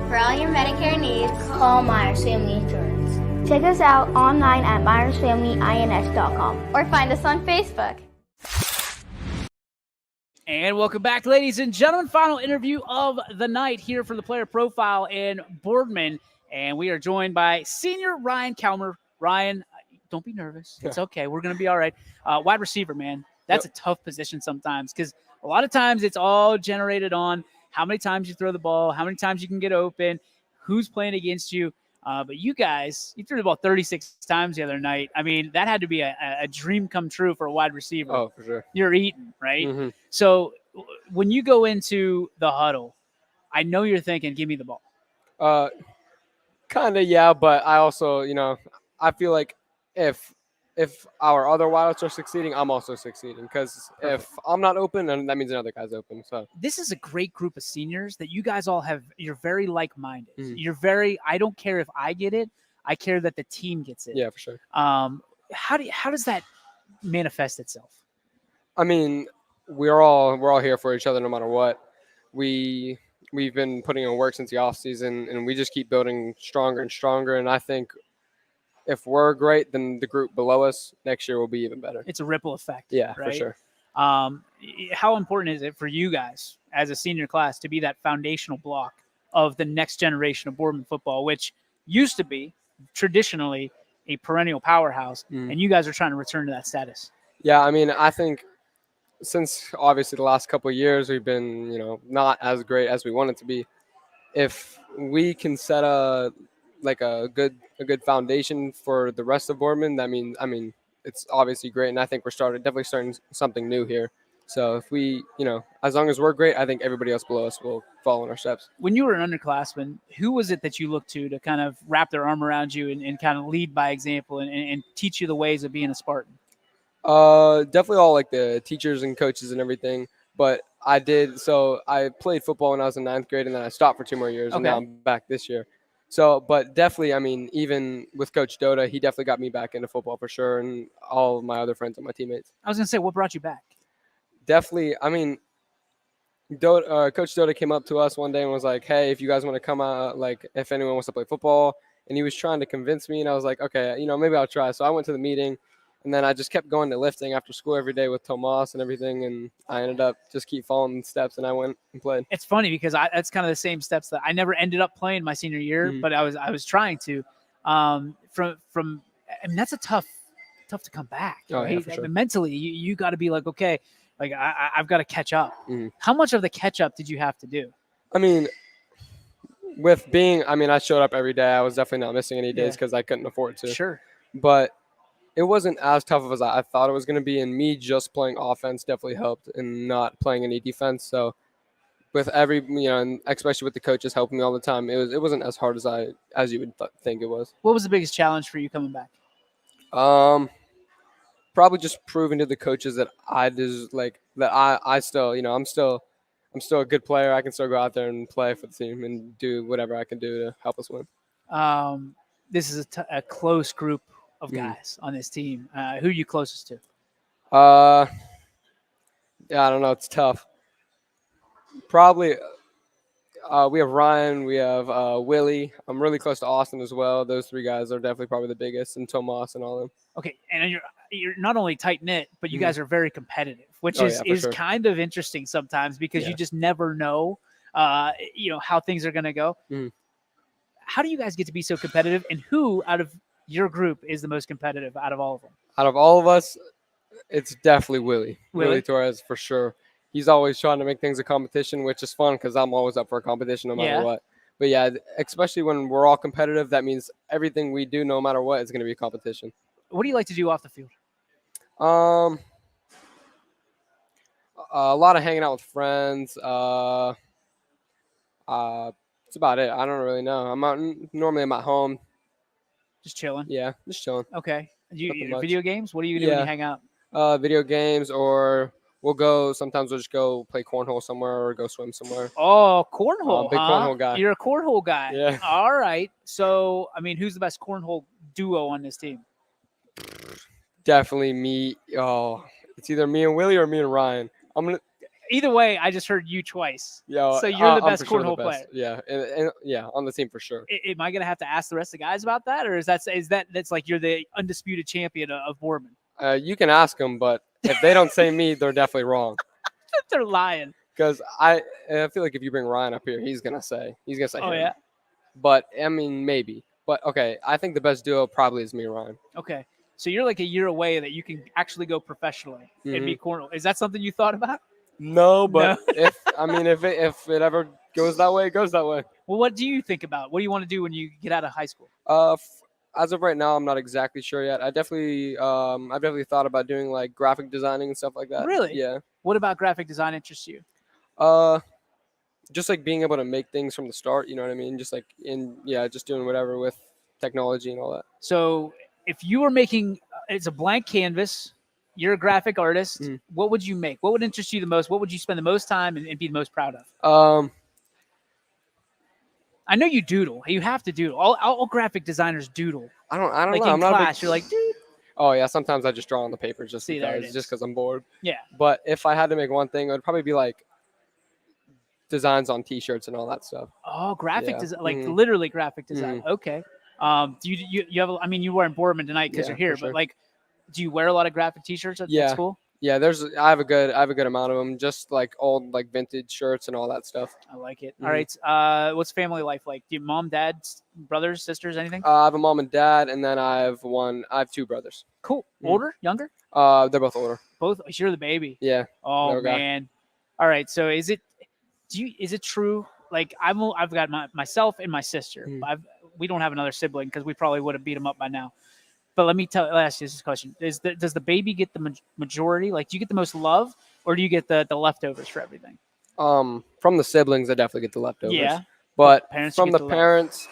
For all your Medicare needs, call Myers Family Insurance. Check us out online at myersfamilyins.com or find us on Facebook. And welcome back, ladies and gentlemen. Final interview of the night here for the player profile in Boardman. And we are joined by senior Ryan Kalmer. Ryan, don't be nervous. It's okay. We're going to be all right. Wide receiver, man. That's a tough position sometimes because a lot of times it's all generated on how many times you throw the ball, how many times you can get open, who's playing against you. But you guys, you threw the ball 36 times the other night. I mean, that had to be a dream come true for a wide receiver. Oh, for sure. You're eating, right? Mm-hmm. So when you go into the huddle, I know you're thinking, give me the ball. Kind of, yeah, but I also, I feel like if our other wideouts are succeeding, I'm also succeeding, because if I'm not open, then that means another guy's open. So this is a great group of seniors that you guys all have. You're very like-minded. Mhm. You're very. I don't care if I get it. I care that the team gets it. Yeah, for sure. How does that manifest itself? I mean, we're all here for each other no matter what. We've been putting in work since the off season, and we just keep building stronger and stronger. And I think if we're great, then the group below us next year will be even better. It's a ripple effect. Yeah, right? for sure. How important is it for you guys as a senior class to be that foundational block of the next generation of Boardman football, which used to be traditionally a perennial powerhouse, and you guys are trying to return to that status? Yeah, I mean, I think since obviously the last couple of years we've been, not as great as we wanted to be. If we can set a good foundation for the rest of Boardman, I mean, it's obviously great, and I think we're definitely starting something new here. So if we, as long as we're great, I think everybody else below us will follow in our steps. When you were an underclassman, who was it that you looked to kind of wrap their arm around you and kind of lead by example and teach you the ways of being a Spartan? Definitely all like the teachers and coaches and everything. But I played football when I was in 9th grade, and then I stopped for 2 more years, and now I'm back this year. So, but definitely, I mean, even with Coach Dota, he definitely got me back into football for sure, and all of my other friends and my teammates. I was going to say, what brought you back? Definitely, I mean, Coach Dota came up to us one day and was like, hey, if you guys want to come out, like if anyone wants to play football, and he was trying to convince me, and I was like, okay, maybe I'll try. So I went to the meeting. And then I just kept going to lifting after school every day with Tomas and everything. And I ended up just keep following the steps, and I went and played. It's funny because that's kind of the same steps that I never ended up playing my senior year, but I was trying to. I mean, that's a tough to come back. Oh, right? yeah, for sure. Mentally, you got to be like, okay, like I've got to catch up. How much of the catch up did you have to do? I mean, I showed up every day. I was definitely not missing any days because I couldn't afford to. Sure. But it wasn't as tough as I thought it was going to be, and me just playing offense definitely helped and not playing any defense. So with every, and especially with the coaches helping me all the time, it wasn't as hard as you would think it was. What was the biggest challenge for you coming back? Probably just proving to the coaches that I still, I'm still a good player. I can still go out there and play for the team and do whatever I can do to help us win. This is a close group of guys on this team. Who are you closest to? Yeah, I don't know. It's tough. Probably we have Ryan, we have Willie. I'm really close to Austin as well. Those 3 guys are definitely probably the biggest, and Tomas and all of them. Okay, and you're not only tight knit, but you guys are very competitive, which is sure. kind of interesting sometimes because you just never know, how things are going to go. How do you guys get to be so competitive, and who out of your group is the most competitive out of all of them? Out of all of us, it's definitely Willie. Willie Torres for sure. He's always trying to make things a competition, which is fun because I'm always up for a competition no matter what. But yeah, especially when we're all competitive, that means everything we do, no matter what, is going to be a competition. What do you like to do off the field? A lot of hanging out with friends. It's about it. I don't really know. Normally I'm at home. Just chilling? Yeah, just chilling. Okay. Video games? What do you do when you hang out? Video games, or sometimes we'll just go play cornhole somewhere or go swim somewhere. Oh, cornhole, big cornhole guy. You're a cornhole guy. Yeah. All right. So, I mean, who's the best cornhole duo on this team? Definitely me. Oh, it's either me and Willie or me and Ryan. Either way, I just heard you twice. Yeah. So you're the best cornhole player. Yeah, and yeah, on the team for sure. Am I gonna have to ask the rest of the guys about that, or is that's like you're the undisputed champion of Boardman? You can ask them, but if they don't say me, they're definitely wrong. They're lying. Because I feel like if you bring Ryan up here, he's gonna say Oh him. yeah. But I mean, maybe. But okay, I think the best duo probably is me and Ryan. Okay. So you're like a year away that you can actually go professionally and be cornhole. Is that something you thought about? No, but if it ever goes that way, it goes that way. Well, what do you think about? What do you want to do when you get out of high school? As of right now, I'm not exactly sure yet. I've definitely thought about doing like graphic designing and stuff like that. Really? Yeah. What about graphic design interests you? Just like being able to make things from the start. You know what I mean? Just like just doing whatever with technology and all that. So if you were making, it's a blank canvas, you're a graphic artist, what would you make? What would interest you the most? What would you spend the most time and be the most proud of? I know you doodle. You have to doodle. All graphic designers doodle. I don't like know. In I'm not class, you're like, dude. Oh yeah, sometimes I just draw on the paper just See, there it because I'm bored. Yeah. But if I had to make one thing, it would probably be like designs on T-shirts and all that stuff. Oh, graphic design, like Mhm. literally graphic design. Mhm. Okay. Do you have? I mean, you wearing Boardman tonight because Yeah, you're here, for sure. but like, do you wear a lot of graphic T-shirts at school? Yeah, I have a good amount of them, just like old like vintage shirts and all that stuff. I like it. Mhm. All right. What's family life like? Do you mom, dad, brothers, sisters, anything? I have a mom and dad, and then I have two brothers. Cool. Older, younger? They're both older. Both. You're the baby. Yeah. Oh little guy. man. All right. So is it true? Like I've got myself and my sister. We don't have another sibling because we probably would have beat him up by now. But let me ask you this question: does the baby get the majority? Like, do you get the most love, or do you get the leftovers for everything? From the siblings, I definitely get the leftovers. Yeah. But Parents, you from get the the love. parents,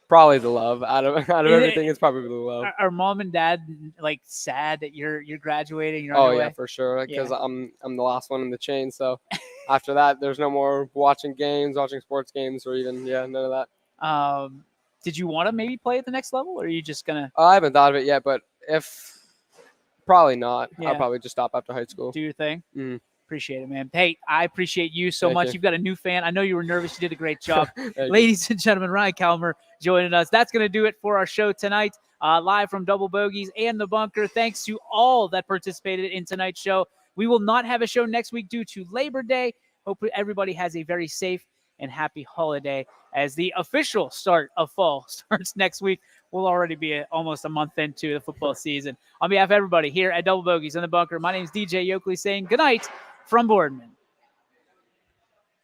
probably the love. Out of everything, it's probably the love. Are mom and dad like sad that you're graduating? You're on Oh your yeah, way? for sure. Because Yeah. I'm the last one in the chain. So after that, there's no more watching sports games, or even none of that. Did you want to maybe play at the next level, or are you just gonna I haven't thought of it yet, but if probably not, Yeah. I'll probably just stop after high school. do your thing? Mm. Appreciate it, man. Hey, I appreciate you so Thank much. you. You've got a new fan. I know you were nervous. You did a great job. you. Ladies and gentlemen, Ryan Calmer joining us. That's going to do it for our show tonight, live from Double Bogeys and the Bunker. Thanks to all that participated in tonight's show. We will not have a show next week due to Labor Day. Hope everybody has a very safe and happy holiday as the official start of fall starts next week. We'll already be almost a month into the football season. On behalf of everybody here at Double Bogeys and the Bunker, my name is DJ Yoakley saying good night from Boardman.